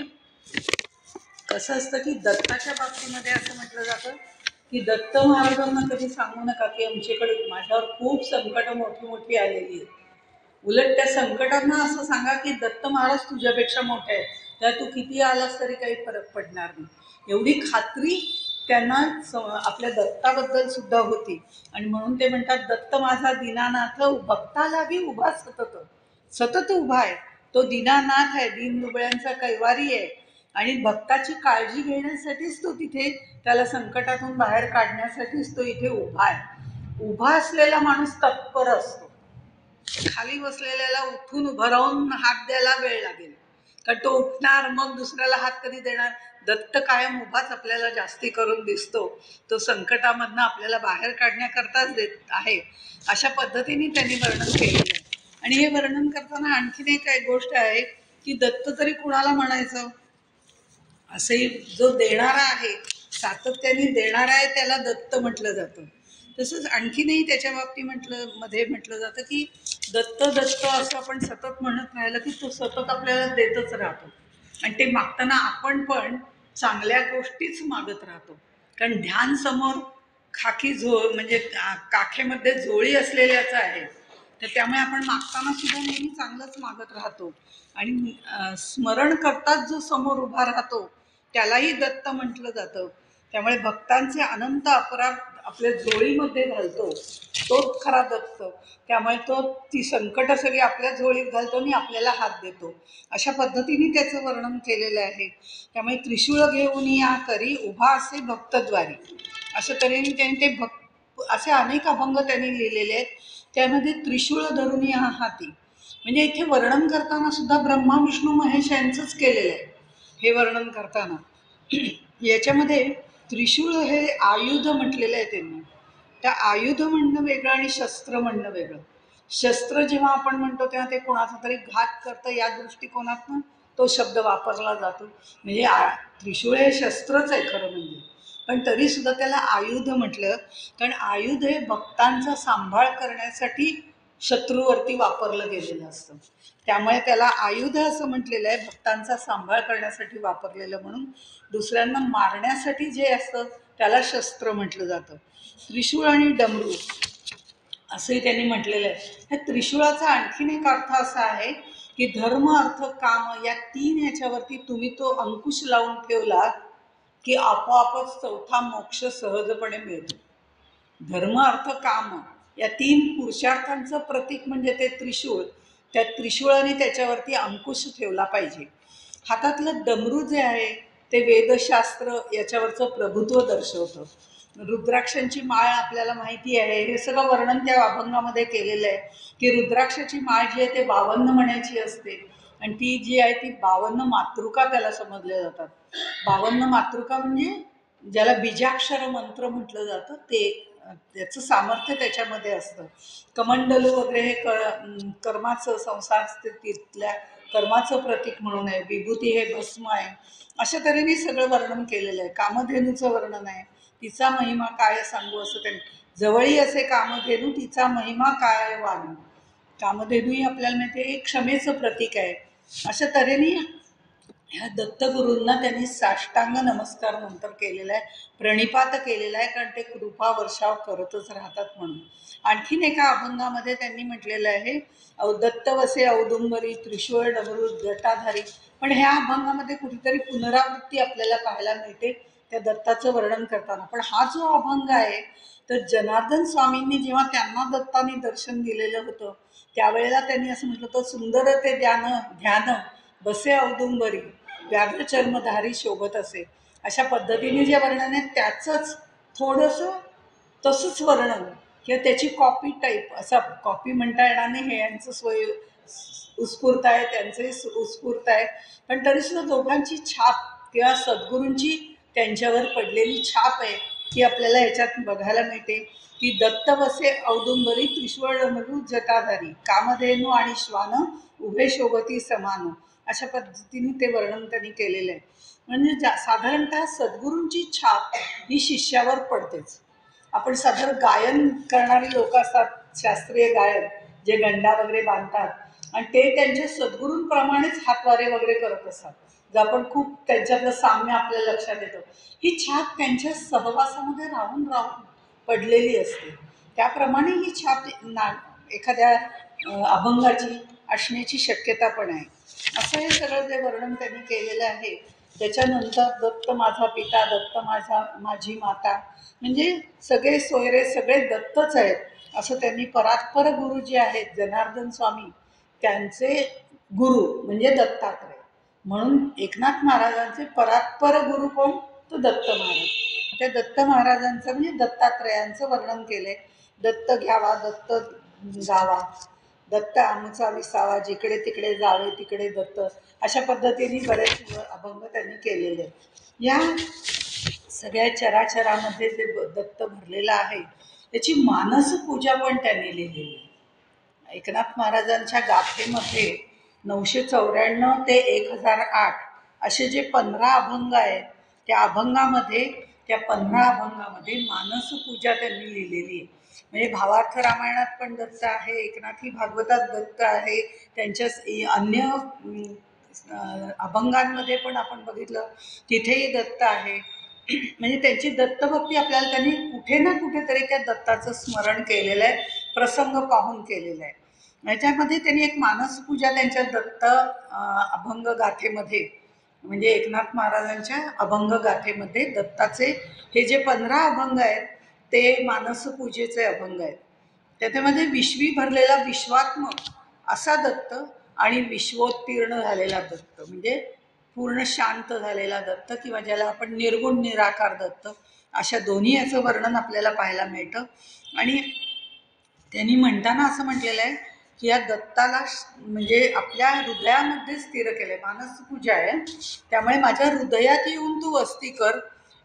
कसं असतं की दत्ताच्या बाबतीमध्ये असं म्हटलं जातं की दत्त महाराजांना कधी सांगू नका की आमच्याकडे माझ्यावर खूप संकट मोठी मोठी आलेली आहेत. उलट त्या संकटांना असं सांगा की दत्त महाराज तुझ्यापेक्षा मोठे आहेत, त्या तू किती आलास तरी काही फरक पडणार नाही. एवढी खात्री त्यांना आपल्या दत्ताबद्दल सुद्धा होती. आणि म्हणून ते म्हणतात, दत्त माझा दीनानाथ भक्ता लागी उभा सतत. सतत उभा आहे तो, दीनानाथ आहे, दीन दुबळ्यांचा कैवारी आहे. आणि भक्ताची काळजी घेण्यासाठीच तो तिथे, त्याला संकटातून बाहेर काढण्यासाठीच तो इथे उभा आहे. उभा असलेला माणूस तत्पर असतो. खाली बसलेल्याला उठून उभं राहून हात द्यायला वेळ लागेल, कारण तो उठणार मग दुसऱ्याला हात कधी देणार. दत्त कायम उभाच आपल्याला जास्ती करून दिसतो. तो संकटामधनं आपल्याला बाहेर काढण्याकरताच देत आहे. अशा पद्धतीने त्यांनी वर्णन केलेलं आहे. आणि हे वर्णन करताना आणखीन एक गोष्ट आहे की दत्त तरी कुणाला म्हणायचं? असे जो देणारा आहे, सातत्याने देणारा आहे, त्याला दत्त म्हटलं जातं. तसंच आणखीनही त्याच्या मध्ये म्हटलं जातं की दत्त दत्त असं आपण सतत म्हणत राहिलं की तो सतत आपल्याला देतच राहतो. आणि ते मागताना आपण पण चांगल्या गोष्टीच मागत राहतो. कारण ध्यान समोर खाकी म्हणजे काखेमध्ये झोळी असलेल्याच आहे. तर त्यामुळे आपण मागताना सुद्धा नेहमी चांगलंच मागत राहतो. आणि स्मरण करताच जो समोर उभा राहतो त्यालाही दत्त म्हटलं जातं. त्यामुळे भक्तांचे अनंत अपराध आपल्या झोळीमध्ये घालतो तोच खरा दत्त. त्यामुळे तो ती संकट सगळी आपल्या झोळीत घालतो आणि आपल्याला हात देतो. अशा पद्धतीने त्याचं वर्णन केलेलं आहे. त्यामुळे त्रिशूळ घेऊन या करी उभा असे भक्तद्वारी, असं तऱ्हेने त्यांनी ते असे अनेक अभंग त्यांनी लिहिलेले आहेत. त्यामध्ये त्रिशूळ धरून या हाती, म्हणजे इथे वर्णन करताना सुद्धा ब्रह्मा विष्णू महेश यांचंच केलेलं आहे हे वर्णन करताना. याच्यामध्ये त्रिशूळ हे आयुध म्हटलेलं आहे त्यांनी. त्या आयुध म्हणणं वेगळं आणि शस्त्र म्हणणं वेगळं. शस्त्र जेव्हा आपण म्हणतो तेव्हा ते कोणाचा तरी घात करतं या दृष्टिकोनातून तो शब्द वापरला जातो. म्हणजे त्रिशूळ हे शस्त्रच आहे खरं म्हणजे, पण तरीसुद्धा त्याला आयुध म्हटलं, कारण आयुध हे भक्तांचा सांभाळ करण्यासाठी शत्रूवरती वापरलं गेलेलं असतं. त्यामुळे त्याला आयुध असं म्हटलेलं आहे, भक्तांचा सांभाळ करण्यासाठी वापरलेलं. म्हणून दुसऱ्यांना मारण्यासाठी जे असतं त्याला शस्त्र म्हटलं जातं. त्रिशूळ आणि डमरू असंही त्यांनी म्हटलेलं आहे. ह्या त्रिशूळाचा आणखीन एक अर्थ असा आहे की धर्म अर्थ काम या तीन याच्यावरती तुम्ही तो अंकुश लावून ठेवला की आपोआपच चौथा मोक्ष सहजपणे मिळतो. धर्म अर्थ काम या तीन पुरुषार्थांचं प्रतीक म्हणजे ते त्रिशूळ. त्या त्रिशूळाने त्याच्यावरती अंकुश ठेवला पाहिजे. हातातलं डमरू जे आहे ते वेदशास्त्र याच्यावरचं प्रभुत्व दर्शवतं. रुद्राक्षांची माळ आपल्याला माहिती आहे, हे सगळं वर्णन त्या अभंगामध्ये केलेलं आहे की रुद्राक्षाची माळ जी आहे ते 52 मण्याची असते. आणि ती जी आहे ती 52 मातृका त्याला समजल्या जातात. 52 मातृका म्हणजे ज्याला बीजाक्षर मंत्र म्हटलं जातं ते, त्याचं सामर्थ्य त्याच्यामध्ये असतं. कमंडलू वगैरे हे कर्माचं, संसार स्थितीतल्या कर्माचं प्रतीक म्हणून आहे. विभूती हे भस्म आहे. अशा तऱ्हेने सगळं वर्णन केलेलं आहे. कामधेनूचं वर्णन आहे, तिचा महिमा काय सांगू असं त्यांनी. जवळी असे कामधेनू तिचा महिमा काय वानू. कामधेनू ही आपल्याला माहिती आहे क्षमेचं प्रतीक आहे. अशा तऱ्हेने ह्या दत्तगुरूंना त्यांनी साष्टांग नमस्कार नंतर केलेला आहे, प्रणिपात केलेला आहे, कारण ते कृपा वर्षाव करतच राहतात म्हणून. आणखीन एका अभंगामध्ये त्यांनी म्हटलेलं आहे, दत्त वसे औदुंबरी त्रिशूळ डमरू जटाधारी. पण ह्या अभंगामध्ये कुठेतरी पुनरावृत्ती आपल्याला पाहायला मिळते त्या दत्ताचं वर्णन करताना. पण हा जो अभंग आहे तर जनार्दन स्वामींनी जेव्हा त्यांना दत्ताने दर्शन दिलेलं होतं त्यावेळेला त्यांनी असं म्हटलं होतं, सुंदर ते ध्यान बसे औदुंबरी, व्याघ्रचर्मधारी शोभत असे. अशा पद्धतीने जे वर्णन आहे त्याचंच थोडंसं तसंच वर्णन किंवा त्याची कॉपी टाईप, असा कॉपी म्हणता येणार नाही, हे यांचं सोय उत्स्फूर्त आहे, त्यांचंही उत्स्फूर्त आहे, पण तरीसुद्धा दोघांची छाप किंवा सद्गुरूंची त्यांच्यावर पडलेली छाप आहे की आपल्याला ह्याच्यात बघायला मिळते की दत्त बसे औदुंबरी त्रिशूळमृ जटाधारी कामधेनू आणि श्वान उभे शोभती समान, अशा पद्धतीने ते वर्णन त्यांनी केलेलं आहे. म्हणजे साधारणतः सद्गुरूंची छाप ही शिष्यावर पडतेच. आपण साधारण गायन करणारी लोक असतात, शास्त्रीय गायन जे गंडा वगैरे बांधतात आणि ते त्यांच्या सद्गुरूंप्रमाणेच हातवारे वगैरे करत असतात, जर आपण खूप त्यांच्यातलं साम्य आपल्याला लक्षात येतं. ही छाप त्यांच्या सहवासामध्ये राहून राहून पडलेली असते. त्याप्रमाणे ही छाप एखाद्या अभंगाची असण्याची शक्यता पण आहे. असं हे सगळं जे वर्णन त्यांनी केलेलं आहे. त्याच्यानंतर दत्त माझा पिता, दत्त माझी माता, म्हणजे सगळे सोयरे सगळे दत्तच आहेत असं त्यांनी परात्पर गुरु जे आहेत जनार्दन स्वामी त्यांचे गुरु म्हणजे दत्तात्रय, म्हणून एकनाथ महाराजांचे परात्पर गुरु कोण, तो दत्त महाराज. त्या दत्त महाराजांचं म्हणजे दत्तात्रयांचं वर्णन केलंय. दत्त घ्यावा, दत्त गावा, दत्त आमचा विसावा, जिकडे तिकडे जावे तिकडे दत्त, अशा पद्धतीने बरेच अभंग त्यांनी केलेले. या सगळ्या चराचरामध्ये जे दत्त भरलेलं आहे त्याची मानस पूजा पण त्यांनी लिहिलेली आहे. एकनाथ महाराजांच्या गाथेमध्ये 994 ते 1008 असे जे 15 अभंग आहेत, त्या अभंगामध्ये त्या 15 अभंगामध्ये मानस पूजा त्यांनी लिहिलेली आहे. म्हणजे भावार्थ रामायणात पण दत्त आहे, एकनाथी भागवतात दत्त आहे, त्यांच्या अन्य अभंगांमध्ये पण आपण बघितलं तिथेही दत्त आहे. म्हणजे त्यांची दत्तभक्ती आपल्याला त्यांनी कुठे ना कुठेतरी त्या दत्ताचं स्मरण केलेलं आहे, प्रसंग पाहून केलेला आहे. याच्यामध्ये त्यांनी एक मानसपूजा त्यांच्या दत्त अभंग गाथेमध्ये, म्हणजे एकनाथ महाराजांच्या अभंग गाथेमध्ये दत्ताचे हे जे 15 अभंग आहेत ते मानसपूजेचे अभंग आहेत. त्याच्यामध्ये विश्वी भरलेला विश्वात्मक असा दत्त आणि विश्वोत्तीर्ण झालेला दत्त, म्हणजे पूर्ण शांत झालेला दत्त किंवा ज्याला आपण निर्गुण निराकार दत्त, अशा दोन्ही याचं वर्णन आपल्याला पाहायला मिळतं. आणि त्यांनी म्हणताना असं म्हटलेलं आहे की या दत्ताला म्हणजे आपल्या हृदयामध्ये स्थिर केलं आहे. मानसपूजा आहे, त्यामुळे माझ्या हृदयात येऊन तू वस्ती कर.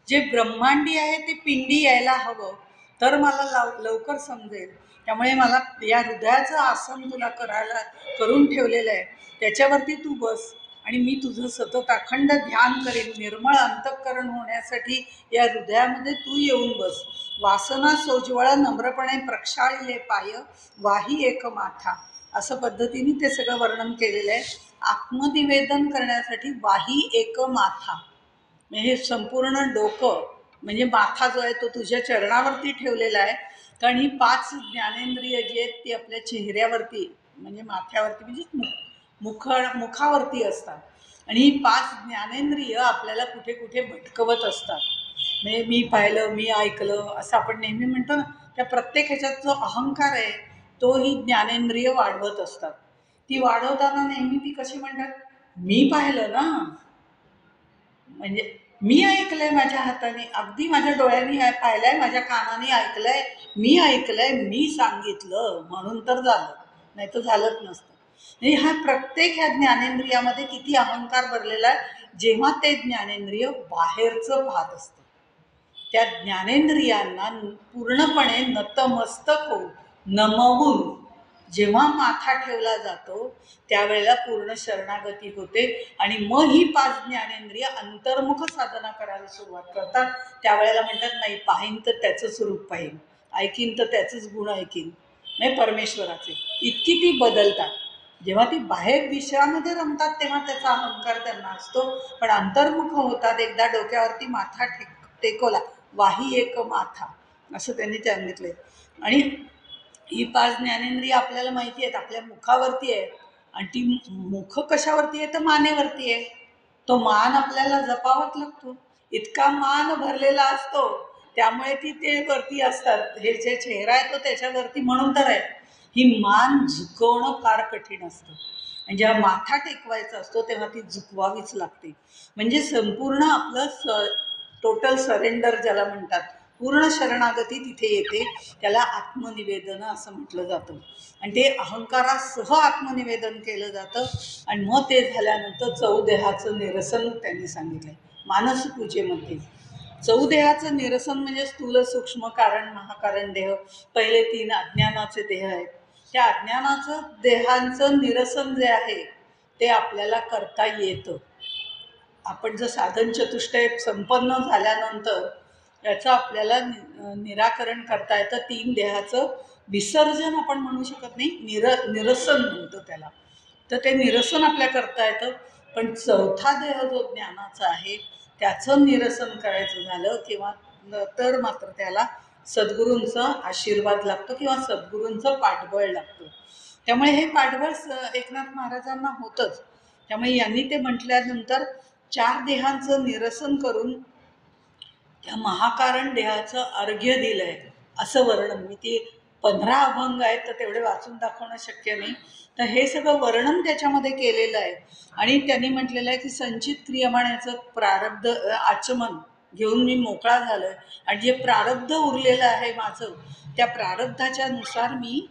जे ब्रह्मांडी आहे ते पिंडी यायला हवं तर मला लवकर समजेल. त्यामुळे मला या हृदयाचं आसन तुला करून ठेवलेलं आहे, त्याच्यावरती तू बस आणि मी तुझं सतत अखंड ध्यान करेन. निर्मळ अंतःकरण होण्यासाठी या हृदयामध्ये तू येऊन बस. वासना सोज्वळ नम्रपणे प्रक्षाळले पाय, वाही एक माथा, असं पद्धतीने ते सगळं वर्णन केलेलं आहे. आत्मनिवेदन करण्यासाठी वाही एक माथा, म्हणजे संपूर्ण डोकं म्हणजे माथा जो आहे तो तुझ्या चरणावरती ठेवलेला आहे. कारण ही 5 ज्ञानेंद्रिय जी आहेत ती आपल्या चेहऱ्यावरती म्हणजे माथ्यावरती म्हणजे मुखावरती असतात. आणि ही 5 ज्ञानेंद्रिय आपल्याला कुठे कुठे भटकवत असतात. म्हणजे मी पाहिलं, मी ऐकलं, असं आपण नेहमी म्हणतो ना, त्या प्रत्येक ह्याच्यात जो अहंकार आहे तो ही ज्ञानेंद्रिय वाढवत असतात. ती वाढवताना नेहमी ती कशी म्हणतात, मी पाहिलं ना, म्हणजे मी ऐकलंय माझ्या हाताने, अगदी माझ्या डोळ्यांनी पाहिलंय, माझ्या कानाने ऐकलंय, मी ऐकलंय, मी सांगितलं म्हणून तर झालं, नाही तर झालंच नसतं. म्हणजे हा प्रत्येक ह्या ज्ञानेंद्रियामध्ये किती अहंकार भरलेला आहे. जेव्हा ते ज्ञानेंद्रिय बाहेरचं पाहत असतं, त्या ज्ञानेंद्रियांना पूर्णपणे नतमस्तक होऊन नमवून जेव्हा माथा ठेवला जातो त्यावेळेला पूर्ण शरणागती होते आणि मग ही 5 ज्ञानेंद्रिय अंतर्मुख साधना करायला सुरुवात करतात. त्यावेळेला म्हणतात, नाही पाहीन तर त्याचंच रूप पाहीन, ऐकीन तर त्याचंच गुण ऐकीन, नाही परमेश्वराचे. इतकी ती बदलतात. जेव्हा ती बाहेर विश्वामध्ये रमतात तेव्हा त्याचा अहंकार त्यांना असतो, पण अंतर्मुख होतात एकदा डोक्यावरती माथा टेकवला, वाही एक माथा, असं त्यांनी सांगितलंय. आणि ही 5 ज्ञानेंद्रिय आपल्याला माहिती आहेत आपल्या मुखावरती आहे, आणि ती मुख कशावरती आहे तर मानेवरती आहे. तो मान आपल्याला जपावाच लागतो, इतका मान भरलेला असतो, त्यामुळे ती ते वरती असतात. हे जे चेहरा आहे तो त्याच्यावरती म्हणून तर आहे. ही मान झुकवणं फार कठीण असतं. आणि जेव्हा माथा टेकवायचा असतो तेव्हा ती झुकवावीच लागते. म्हणजे संपूर्ण आपलं टोटल सरेंडर ज्याला म्हणतात, पूर्ण शरणागती तिथे येते. त्याला आत्मनिवेदन असं म्हटलं जातं. आणि ते अहंकारासह आत्मनिवेदन केलं जातं. आणि मग ते झाल्यानंतर चौदेहाचं निरसन त्यांनी सांगितलंय मानसपूजेमध्ये. चौदेहाचं निरसन म्हणजे स्थूल, सूक्ष्म, कारण, महाकारण देह. पहिले 3 अज्ञानाचे देह आहेत. त्या अज्ञानाचं देहांचं निरसन जे आहे ते आपल्याला करता येतं. आपण जर साधन चतुष्टय संपन्न झाल्यानंतर याचं आपल्याला निराकरण करता येतं. 3 देहाचं विसर्जन आपण म्हणू शकत नाही, निरसन म्हणतो त्याला. तर ते निरसन आपल्या करता येतं. पण चौथा देह जो ज्ञानाचा आहे त्याचं निरसन करायचं झालं किंवा तर मात्र त्याला सद्गुरूंचा आशीर्वाद लागतो किंवा सद्गुरूंचं पाठबळ लागतं. त्यामुळे हे पाठबळ एकनाथ महाराजांना होतंच. त्यामुळे यांनी ते म्हटल्यानंतर 4 देहांचं निरसन करून त्या महाकारण देहाचं अर्घ्य दिलंय असं वर्णन. मी ती 15 अभंग आहेत तर तेवढे वाचून दाखवणं शक्य नाही. तर हे सगळं वर्णन त्याच्यामध्ये केलेलं आहे. आणि त्यांनी म्हटलेलं आहे की संचित क्रियमाण्याचं प्रारब्ध आचमन घेऊन मी मोकळा झालोय. आणि जे प्रारब्ध उरलेलं आहे माझं, त्या प्रारब्धाच्या नुसार मी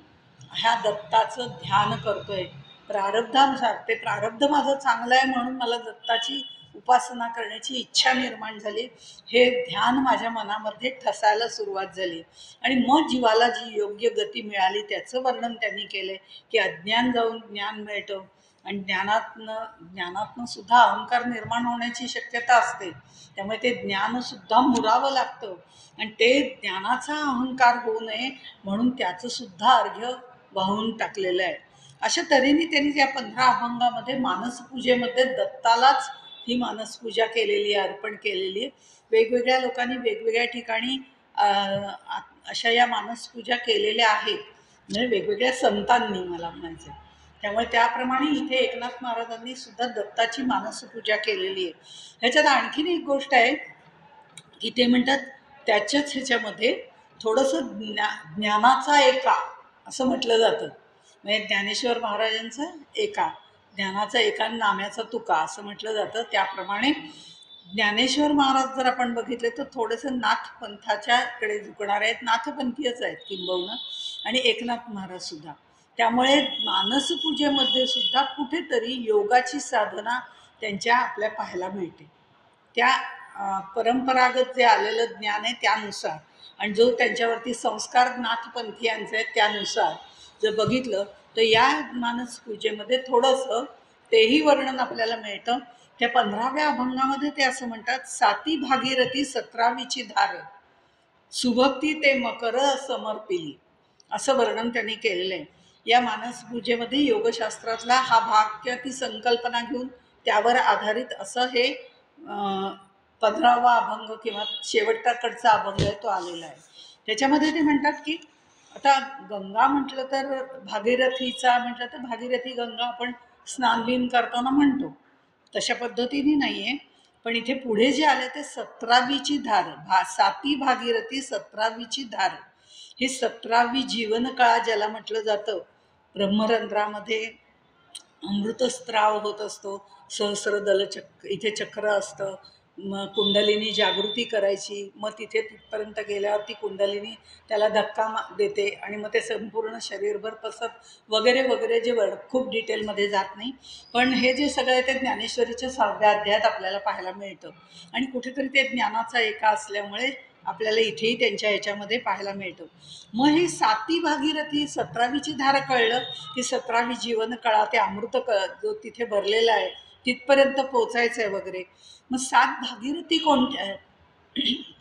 ह्या दत्ताचं ध्यान करतोय. प्रारब्धानुसार ते प्रारब्ध माझं चांगलं आहे म्हणून मला दत्ताची उपासना करण्याची इच्छा निर्माण झाली. हे ध्यान माझ्या मनामध्ये ठसायला सुरुवात झाली. आणि मग जीवाला जी योग्य गती मिळाली त्याचं वर्णन त्यांनी केलंय की अज्ञान जाऊन ज्ञान मिळतं. आणि ज्ञानातनं सुद्धा अहंकार निर्माण होण्याची शक्यता असते. त्यामुळे ते ज्ञानसुद्धा मुरावं लागतं. आणि ते ज्ञानाचा अहंकार होऊ नये म्हणून त्याचं सुद्धा अर्घ्य वाहून टाकलेलं आहे. अशा तऱ्हेने त्यांनी त्या 15 अभंगामध्ये मानसपूजेमध्ये दत्तालाच ही मानसपूजा केलेली आहे, अर्पण केलेली आहे. वेगवेगळ्या लोकांनी वेगवेगळ्या ठिकाणी अशा या मानसपूजा केलेल्या आहेत. म्हणजे वेगवेगळ्या संतांनी मला म्हणायचं. त्यामुळे त्याप्रमाणे इथे एकनाथ महाराजांनी सुद्धा दत्ताची मानसपूजा केलेली आहे. ह्याच्यात आणखीन एक गोष्ट आहे की ते म्हणतात त्याच्याच ह्याच्यामध्ये थोडंसं ज्ञानाचा एका असं म्हटलं जातं. म्हणजे ज्ञानेश्वर महाराजांचं एका, ज्ञानाचा एका, नाम्याचा तुका असं म्हटलं जातं. त्याप्रमाणे ज्ञानेश्वर महाराज जर आपण बघितले तर थोडंसं नाथपंथाच्याकडे झुकणारे आहेत, नाथपंथीयच आहेत किंबहुना. आणि एकनाथ महाराज सुद्धा. त्यामुळे मानसपूजेमध्ये सुद्धा कुठेतरी योगाची साधना त्यांच्या आपल्या पाहायला मिळते. त्या परंपरागत जे आलेलं ज्ञान आहे त्यानुसार आणि जो त्यांच्यावरती संस्कार नाथपंथीयांचे आहेत त्यानुसार जर बघितलं तर या मानसपूजेमध्ये थोडंसं तेही वर्णन आपल्याला मिळतं. त्या 15व्या अभंगामध्ये ते असं म्हणतात, 7 भागीरथी 17वीची धार, सुभक्ती ते मकर समर्पिली, असं वर्णन त्यांनी केलेलं आहे. या मानसपूजेमध्ये योगशास्त्रातला हा भाग किंवा ती संकल्पना घेऊन त्यावर आधारित असं हे 15वा अभंग किंवा शेवटकडचा अभंग आहे तो आलेला आहे. त्याच्यामध्ये ते म्हणतात की आता गंगा म्हटलं तर भागीरथीचा म्हटलं तर भागीरथी गंगा आपण स्नानबिन करताना म्हणतो तशा पद्धतीने नाही आहे. पण इथे पुढे जे आले ते 17वीची धार, 7 भागीरथी 17वीची धार, ही 17वी जीवनकाळ ज्याला म्हटलं जातं. ब्रह्मरंध्रामध्ये अमृतस्त्राव होत असतो, सहस्रदल इथे चक्र असतं. मग कुंडलिनी जागृती करायची, मग तिथे तिथपर्यंत गेल्यावर ती कुंडलिनी त्याला धक्का देते आणि मग ते संपूर्ण शरीरभर पसत वगैरे वगैरे, जे खूप डिटेलमध्ये जात नाही. पण हे जे सगळं आहे ते ज्ञानेश्वरीच्या 6व्या अध्यायात आपल्याला पाहायला मिळतं. आणि कुठेतरी ते ज्ञानाचा एका असल्यामुळे आपल्याला इथेही त्यांच्या ह्याच्यामध्ये पाहायला मिळतं. मग ही 7 भागीरथी 17वीची धार कळलं की 17वी जीवनकळा, ते अमृत जो तिथे भरलेला आहे तिथपर्यंत पोचायचं आहे वगैरे. मग 7 भागीरथी कोणत्या आहेत?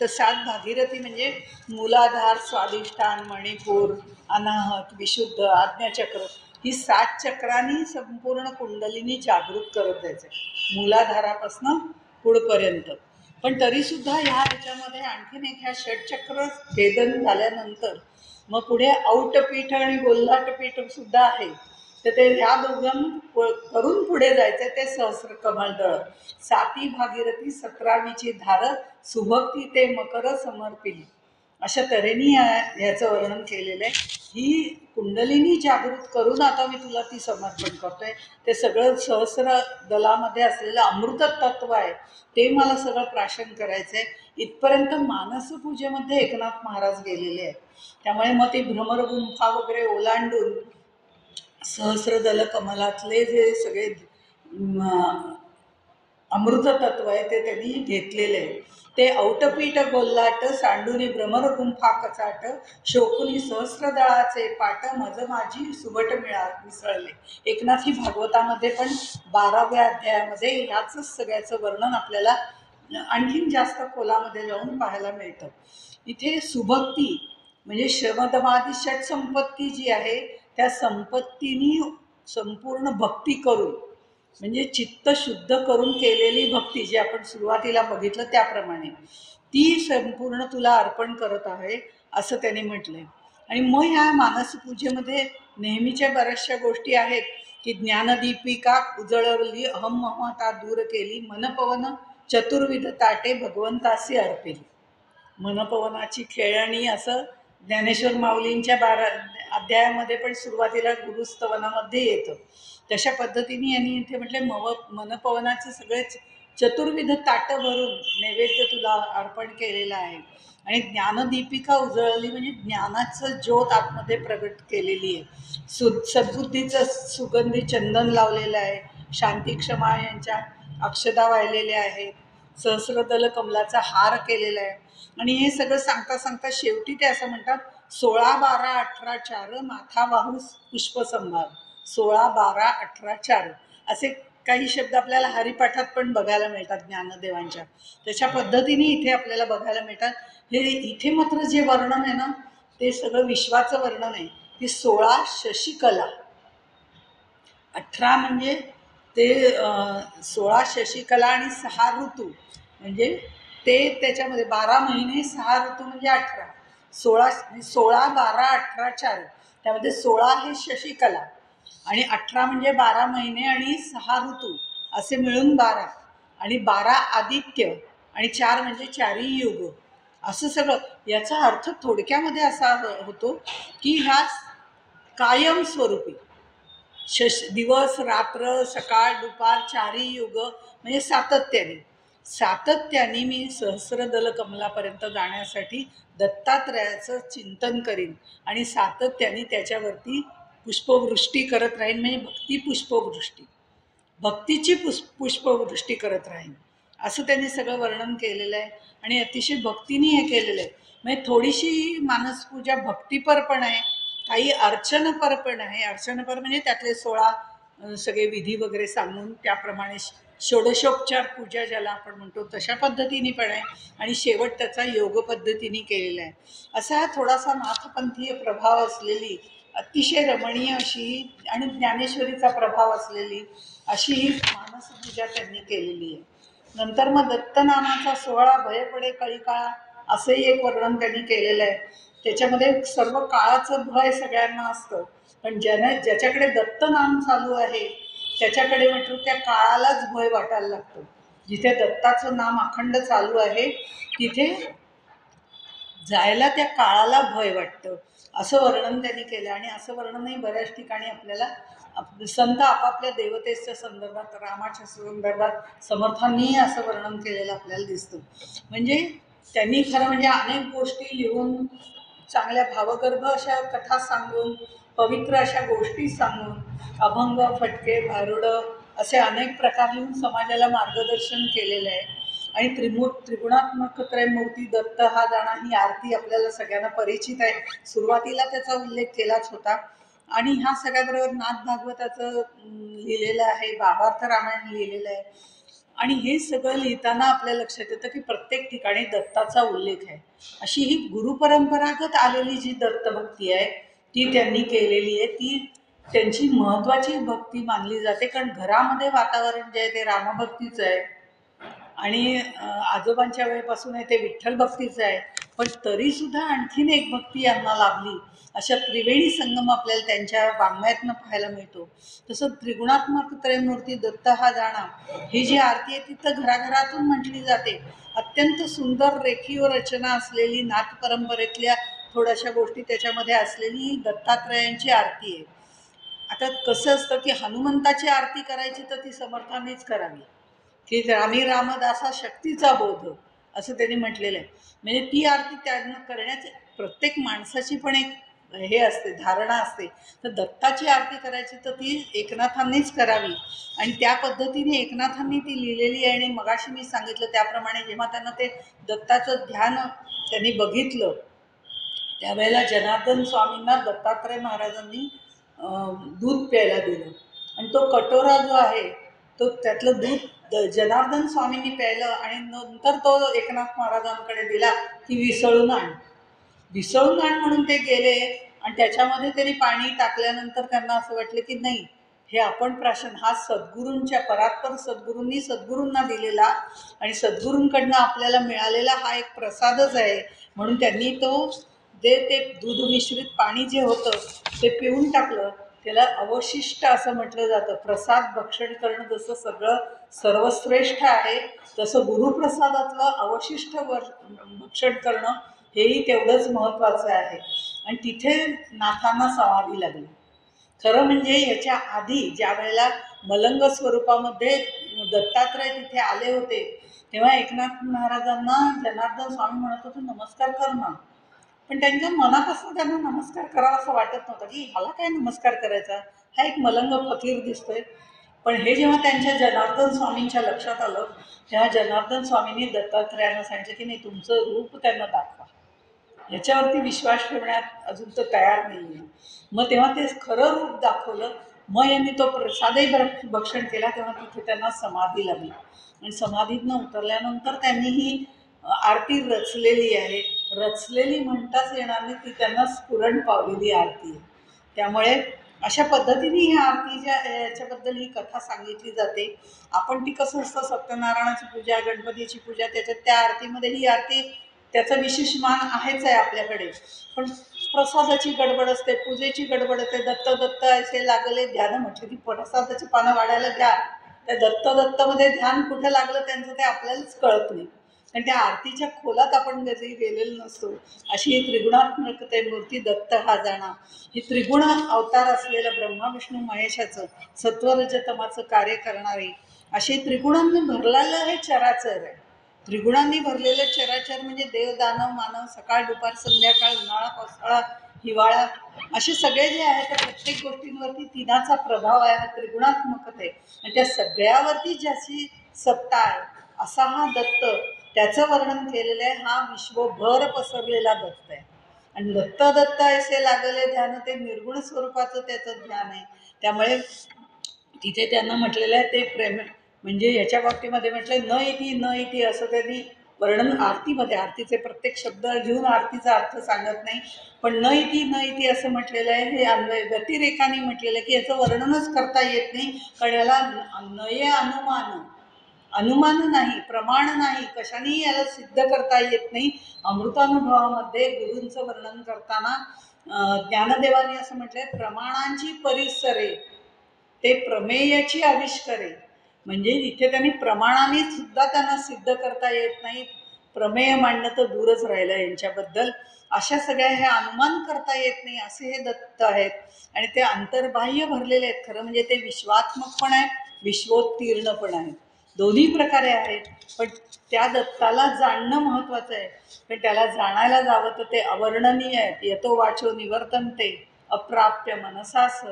तर 7 भागीरथी म्हणजे मूलाधार, स्वाधिष्ठान, मणिपूर, अनाहत, विशुद्ध, आज्ञाचक्र, ही 7 चक्रांनी संपूर्ण कुंडलिनी जागृत करत जायचं मूलाधारापासून पुढपर्यंत. पण तरीसुद्धा ह्या ह्याच्यामध्ये आणखीन एक, ह्या षटचक्र भेदन झाल्यानंतर मग पुढे औटपीठ आणि गोल्हाटपीठ सुद्धा आहे. तर ते ह्या दोघं करून पुढे जायचं ते सहस्र कमल दळ. 7 भागीरथी 17वीची धार, सुभक्ती ते मकर समर्पिली, अशा तऱ्हेने ह्याचं वर्णन केलेलं आहे. ही कुंडलिनी जागृत करून आता मी तुला ती समर्पण करतोय. ते सगळं सहस्र दलामध्ये असलेलं अमृत तत्व आहे, ते मला सगळं प्राशन करायचं आहे. इथपर्यंत मानसपूजेमध्ये एकनाथ महाराज गेलेले आहेत. त्यामुळे मग ते भ्रमरगुंफा वगैरे ओलांडून सहस्रदल कमलातले जे सगळे अमृत तत्व आहे ते त्यांनी घेतलेले आहे. ते औटपीठ गोल्लाट सांडुनी भ्रमर गुंफा कचाट शोकुनी सहस्रदळाचे पाट मज माझी सुबट मिसळले. एकनाथी भागवतामध्ये पण 12व्या अध्यायामध्ये ह्याच सगळ्याचं वर्णन आपल्याला आणखीन जास्त खोलामध्ये जाऊन पाहायला मिळतं. इथे सुभक्ती म्हणजे श्रमदमादी षट संपत्ती जी आहे त्या संपत्तीनी संपूर्ण भक्ती करून, म्हणजे चित्त शुद्ध करून केलेली भक्ती जी आपण सुरुवातीला बघितलं त्याप्रमाणे ती संपूर्ण तुला अर्पण करत आहे असं त्यांनी म्हटलंय. आणि मग ह्या मानसपूजेमध्ये नेहमीच्या बऱ्याचशा गोष्टी आहेत की ज्ञानदीपिका उजळवली, अहम ममता दूर केली, मनपवन चतुर्विध ताटे भगवंतासी अर्पेली. मनपवनाची खेळणी असं ज्ञानेश्वर माऊलींच्या 12 अध्यायामध्ये पण सुरुवातीला गुरुस्तवनामध्ये येतं. तशा पद्धतीने यांनी इथे म्हटले मनपवनाचे सगळेच चतुर्विध ताटं भरून नैवेद्य तुला अर्पण केलेलं आहे. आणि ज्ञानदीपिका उजळली म्हणजे ज्ञानाचं ज्योत आतमध्ये प्रगट केलेली आहे. सद्बुद्धीचं सुगंधी चंदन लावलेलं आहे. शांती क्षमा यांच्या अक्षदा वाहिलेल्या आहेत. सहस्रदल कमलाचा हार केलेला आहे. आणि हे सगळं सांगता सांगता शेवटी ते असं म्हणतात 16, 12, 18, 4 माथा वाहू पुष्पसंभार. 16, 12, 18, 4 असे काही शब्द आपल्याला हरिपाठात पण बघायला मिळतात ज्ञानदेवांच्या. तशा पद्धतीने इथे आपल्याला बघायला मिळतात. हे इथे मात्र जे वर्णन आहे ना ते सगळं विश्वाचं वर्णन आहे. की 16 शशिकला, 18 म्हणजे ते 16 शशिकला आणि 6 ऋतू म्हणजे ते त्याच्यामध्ये 12 महिने 6 ऋतू म्हणजे 18. 16, 12, 18, 4 त्यामध्ये 16 हे शशिकला आणि 18 म्हणजे 12 महिने आणि 6 ऋतू असे मिळून 12 आणि 12 आदित्य आणि 4 म्हणजे 4ही युग असं सगळं. याचा अर्थ थोडक्यामध्ये असा होतो की ह्या कायमस्वरूपी दिवस रात्र सकाळ दुपार 4ही युग म्हणजे सातत्याने मी सहस्रदल कमलापर्यंत जाण्यासाठी दत्तात्रयाचं चिंतन करीन आणि सातत्याने त्याच्यावरती पुष्पवृष्टी करत राहीन. म्हणजे भक्ती पुष्पवृष्टी, भक्तीची पुष्पवृष्टी करत राहीन असं त्यांनी सगळं वर्णन केलेलं आहे. आणि अतिशय भक्तीने हे केलेलं आहे. म्हणजे थोडीशी मानसपूजा भक्तीपर पण आहे, काही अर्चनपर पण आहे. अर्चनपर म्हणजे त्यातले 16 सगळे विधी वगैरे सांगून त्याप्रमाणे षोडशोपचार पूजा ज्याला आपण म्हणतो तशा पद्धतीने पण आहे. आणि शेवट त्याचा योग पद्धतीने केलेला आहे. असा हा थोडासा नाथपंथीय प्रभाव असलेली अतिशय रमणीय अशी आणि ज्ञानेश्वरीचा प्रभाव असलेली अशी ही मानसपूजा त्यांनी केलेली आहे. नंतर मग दत्तनामाचा 16 भय पडे कळीकाळा असंही एक वर्णन त्यांनी केलेलं आहे. त्याच्यामध्ये सर्व काळाचं भय सगळ्यांना असतं, पण ज्याच्याकडे दत्तनाम चालू आहे त्याच्याकडे म्हटलं त्या काळालाच भय वाटायला लागतं. जिथे दत्ताचं नाम अखंड चालू आहे तिथे जायला त्या काळाला भय वाटतं असं वर्णन त्यांनी केलं. आणि असं वर्णनही बऱ्याच ठिकाणी आपल्याला संत आपापल्या देवतेच्या संदर्भात, रामाच्या संदर्भात समर्थांनीही असं वर्णन केलेलं आपल्याला दिसतं. म्हणजे त्यांनी खरं म्हणजे अनेक गोष्टी लिहून चांगल्या भावगर्भ अशा कथा सांगून, पवित्र अशा गोष्टी सांगून, अभंग, फटके, भारुडं असे अनेक प्रकार लिहून समाजाला मार्गदर्शन केलेलं आहे. आणि त्रिगुणात्मक त्रयमूर्ती दत्त हा जाणा ही आरती आपल्याला सगळ्यांना परिचित आहे. सुरुवातीला त्याचा उल्लेख केलाच होता. आणि ह्या सगळ्याबरोबर नाथ भागवताचं लिहिलेलं आहे, भावार्थ रामायण लिहिलेलं आहे. आणि हे सगळं लिहिताना आपल्या लक्षात येतं की प्रत्येक ठिकाणी दत्ताचा उल्लेख आहे. अशी ही गुरुपरंपरागत आलेली जी दत्तभक्ती आहे ती त्यांनी केलेली आहे. ती त्यांची महत्त्वाची भक्ती मानली जाते. कारण घरामध्ये वातावरण जे आहे ते रामभक्तीचं आहे आणि आजोबांच्या वेळेपासून आहे ते विठ्ठल भक्तीचं आहे. पण तरीसुद्धा आणखीन एक भक्ती यांना लाभली अशा त्रिवेणी संगम आपल्याला त्यांच्या वाङ्मयातनं पाहायला मिळतो. तसं त्रिगुणात्मक त्रयमूर्ती दत्त हा जाणा ही जी आरती आहे तिथं घराघरातून म्हटली जाते. अत्यंत सुंदर रेखीव रचना असलेली नाथ परंपरेतल्या थोड्याशा गोष्टी त्याच्यामध्ये असलेली दत्तात्रयांची आरती आहे. आता कसं असतं की हनुमंताची आरती करायची तर ती समर्थानेच करावी, की रामी रामदासा शक्तीचा बोध असं त्यांनी म्हटलेलं आहे. म्हणजे ती आरती त्यांना करण्याची प्रत्येक माणसाची पण एक हे असते, धारणा असते. तर दत्ताची आरती करायची तर ती एकनाथांनीच करावी आणि त्या पद्धतीने एकनाथांनी ती लिहिलेली आहे. आणि मगाशी मी सांगितलं त्याप्रमाणे जेव्हा त्यांना ते दत्ताचं ध्यान त्यांनी बघितलं त्यावेळेला जनार्दन स्वामींना दत्तात्रय महाराजांनी दूध प्यायला दिलं आणि तो कटोरा जो आहे तो त्यातलं दूध जनार्दन स्वामींनी प्यायलं आणि नंतर तो एकनाथ महाराजांकडे दिला की विसळून आण, विसळून आण म्हणून ते गेले. आणि त्याच्यामध्ये त्यांनी पाणी टाकल्यानंतर त्यांना असं वाटलं की नाही, हे आपण प्राशन हा सद्गुरूंच्या परात्पर सद्गुरूंनी सद्गुरूंना दिलेला आणि सद्गुरूंकडनं आपल्याला मिळालेला हा एक प्रसादच आहे. म्हणून त्यांनी तो ते दूध मिश्रित पाणी जे होतं ते पिऊन टाकलं. त्याला अवशिष्ट असं म्हटलं जातं. प्रसाद भक्षण करणं जसं सगळं सर्वश्रेष्ठ आहे तसं गुरुप्रसादातलं अवशिष्ट भक्षण करणं हेही तेवढंच महत्त्वाचं आहे. आणि तिथे नाथांना समाधी लागली. खरं म्हणजे याच्या आधी ज्या वेळेला मलंग स्वरूपामध्ये दत्तात्रय तिथे आले होते तेव्हा एकनाथ महाराजांना जनार्दन स्वामी म्हणत होते नमस्कार कर ना. पण त्यांच्या मनापासून त्यांना नमस्कार करावा असं वाटत नव्हतं की ह्याला काय नमस्कार करायचा, हा एक मलंग फकीर दिसतोय. पण हे जेव्हा त्यांच्या जनार्दन स्वामींच्या लक्षात आलं तेव्हा जनार्दन स्वामींनी दत्तात्रयांना सांगितलं की नाही, तुमचं रूप त्यांना दाखवा. याच्यावरती विश्वास ठेवण्यात अजून तर तयार नाही आहे. मग तेव्हा ते खरं रूप दाखवलं. मग यांनी तो प्रसादही भक्षण केला. तेव्हा तिथे त्यांना समाधी लागली आणि समाधीतनं उतरल्यानंतर त्यांनी ही आरती रचलेली आहे. रचलेली म्हणताच येणार नाही, ती त्यांना स्फुरण पावलेली आरती आहे. त्यामुळे अशा पद्धतीने ही आरतीच्या याच्याबद्दल ही कथा सांगितली जाते. आपण ती कसं असतं सत्यनारायणाची पूजा, गणपतीची पूजा, त्याच्यात त्या आरतीमध्ये ही आरती त्याचा विशेष मान आहेच आहे आपल्याकडे. पण प्रसादाची गडबड असते, पूजेची गडबड असते. दत्त दत्त असे लागले ध्यान म्हटलं की प्रसादाची पानं वाढायला घ्या. त्या दत्त दत्तमध्ये ध्यान कुठं लागलं त्यांचं ते आपल्यालाच कळत नाही. कारण त्या आरतीच्या खोलात आपण कधी गेलेलो नसतो. अशी ही त्रिगुणात्मक ते मूर्ती दत्त हा जाणा ही त्रिगुण अवतार असलेलं ब्रह्मा विष्णू महेशाचं सत्वरजतमाचं कार्य करणारे असे त्रिगुणांनी भरलेलं हे चराचर आहे. त्रिगुणांनी भरलेलं चराचर म्हणजे देव दानव मानव, सकाळ दुपार संध्याकाळ, उन्हाळा पावसाळा हिवाळा असे सगळे जे आहेत त्या प्रत्येक गोष्टींवरती तिनाचा प्रभाव आहे. हा त्रिगुणात्मक आहे आणि त्या सगळ्यावरती ज्याची सत्ता आहे असा हा दत्त, त्याचं वर्णन केलेलं आहे. हा विश्वभर पसरलेला दत्त आहे आणि दत्त दत्त असे लागले ध्यान ते निर्गुण स्वरूपाचं त्याचं ध्यान आहे. त्यामुळे तिथे त्यांना म्हटलेलं आहे ते प्रेम म्हणजे ह्याच्या बाबतीमध्ये म्हटलं न इति न इति असं त्यांनी वर्णन आरतीमध्ये, आरतीचे प्रत्येक शब्द घेऊन आरतीचा अर्थ सांगत नाही, पण न इति असं म्हटलेलं आहे. हे अन्वय व्यतिरेकाने म्हटलेलं आहे की याचं वर्णनच करता येत नाही. कारण याला नये अनुमान, अनुमान नाही, प्रमाण नाही, कशानेही याला सिद्ध करता येत नाही. अमृतानुभवामध्ये गुरूंचं वर्णन करताना ज्ञानदेवाने असं म्हटलंय प्रमाणांची परिसरे ते प्रमेयाची आविष्कारे. म्हणजे इथे त्यांनी प्रमाणाने सुद्धा त्यांना सिद्ध करता येत नाही, प्रमेय मांडणं तर दूरच राहिलं यांच्याबद्दल. अशा सगळ्या हे अनुमान करता येत नाही असे हे दत्त आहेत आणि ते अंतर्बाह्य भरलेले आहेत. खरं म्हणजे ते विश्वात्मक पण आहेत, विश्वोत्तीर्ण पण आहेत, दोन्ही प्रकारे आहेत. पण त्या दत्ताला जाणणं महत्त्वाचं आहे. पण त्याला जाणायला जावं तर ते अवर्णनीय आहेत. यतो वाचो निवर्तन्ते अप्राप्य मनसास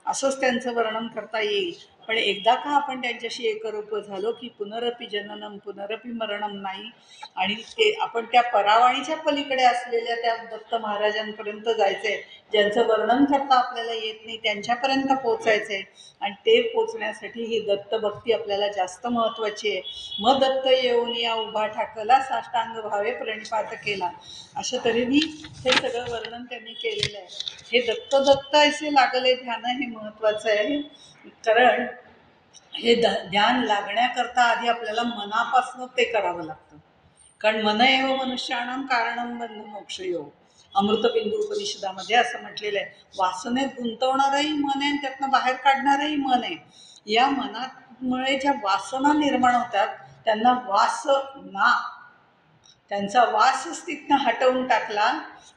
असंच त्यांचं वर्णन करता येईल. पण एकदा का आपण त्यांच्याशी एकरूप झालो की पुनरपि जननम पुनरपि मरणम नाही. आणि ते आपण त्या परावाणीच्या पलीकडे असलेल्या त्या दत्त महाराजांपर्यंत जायचं आहे, ज्यांचं वर्णन करता आपल्याला येत नाही त्यांच्यापर्यंत पोचायचं आहे. आणि ते पोचण्यासाठी ही दत्तभक्ती आपल्याला जास्त महत्त्वाची आहे. मग दत्त येऊन या उभा ठाकला साष्टांग भावे प्रणिपात केला, असं तरीही हे सगळं वर्णन त्यांनी केलेलं आहे. हे दत्त दत्त असे लागले ध्यान हे महत्त्वाचं आहे. कारण हे ध्यान लागण्याकरता आधी आपल्याला मनापासून ते करावं लागतं. कारण मन एव मनुष्याणां कारणं बंध मोक्षयो. अमृतबिंदू उपनिषदामध्ये असं म्हटलेलं आहे, वासनेत गुंतवणारंही मन आहे आणि त्यातनं बाहेर काढणारंही मन आहे. या मनामुळे ज्या वासना निर्माण होतात त्यांना वासना, त्यांचा वासच तिथनं हटवून टाकला,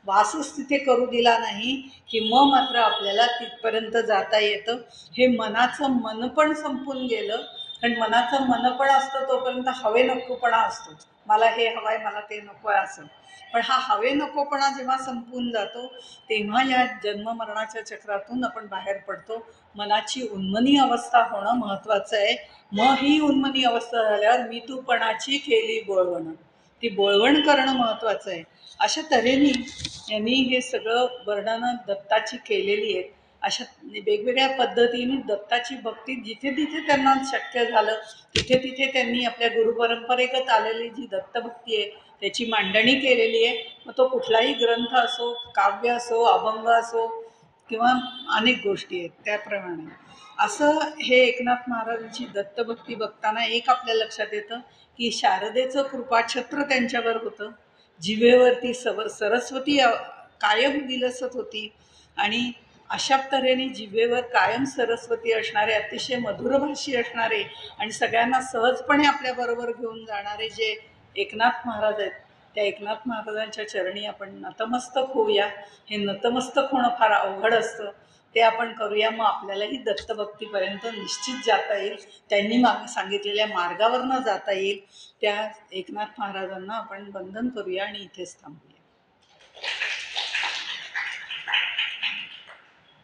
वासच तिथे करू दिला नाही की मग मात्र आपल्याला तिथपर्यंत जाता येतं. हे मनाचं मनपण संपून गेलं, कारण मनाचं मनपण असतं तोपर्यंत हवे नकोपणा असतो, मला हे हवं आहे, मला ते नको आहे असं. पण हा हवे नकोपणा जेव्हा संपून जातो तेव्हा या जन्ममरणाच्या चक्रातून आपण बाहेर पडतो. मनाची उन्मनी अवस्था होणं महत्त्वाचं आहे. मग ही उन्मनी अवस्था झाल्यावर मी तूपणाची केली बोळवणं, ती बोळवण करणं महत्त्वाचं आहे. अशा तऱ्हेने यांनी हे सगळं वर्णनं दत्ताची केलेली आहेत. अशा वेगवेगळ्या पद्धतीने दत्ताची भक्ती जिथे तिथे त्यांना शक्य झालं तिथे तिथे त्यांनी आपल्या गुरुपरंपरेगत आलेली जी दत्तभक्ती आहे त्याची मांडणी केलेली आहे. मग तो कुठलाही ग्रंथ असो, काव्य असो, अभंग असो किंवा अनेक गोष्टी आहेत त्याप्रमाणे. असं हे एकनाथ महाराजांची दत्तभक्ती बघताना एक आपल्या लक्षात येतं की शारदेचं कृपाछत्र त्यांच्यावर होतं, जिभेवरती सरस्वती कायम विलसत होती आणि अशा तऱ्हेने जिभेवर कायम सरस्वती असणारे, अतिशय मधुरभाषी असणारे आणि सगळ्यांना सहजपणे आपल्याबरोबर घेऊन जाणारे जे एकनाथ महाराज आहेत, त्या एकनाथ महाराजांच्या चरणी आपण नतमस्तक होऊया. हे नतमस्तक होणं फार अवघड असतं, ते आपण करूया. मग आपल्यालाही दत्तभक्तीपर्यंत निश्चित जाता येईल, त्यांनी सांगितलेल्या मार्गावरनं जाता येईल. त्या एकनाथ महाराजांना आपण वंदन करूया आणि इथेच थांबूया.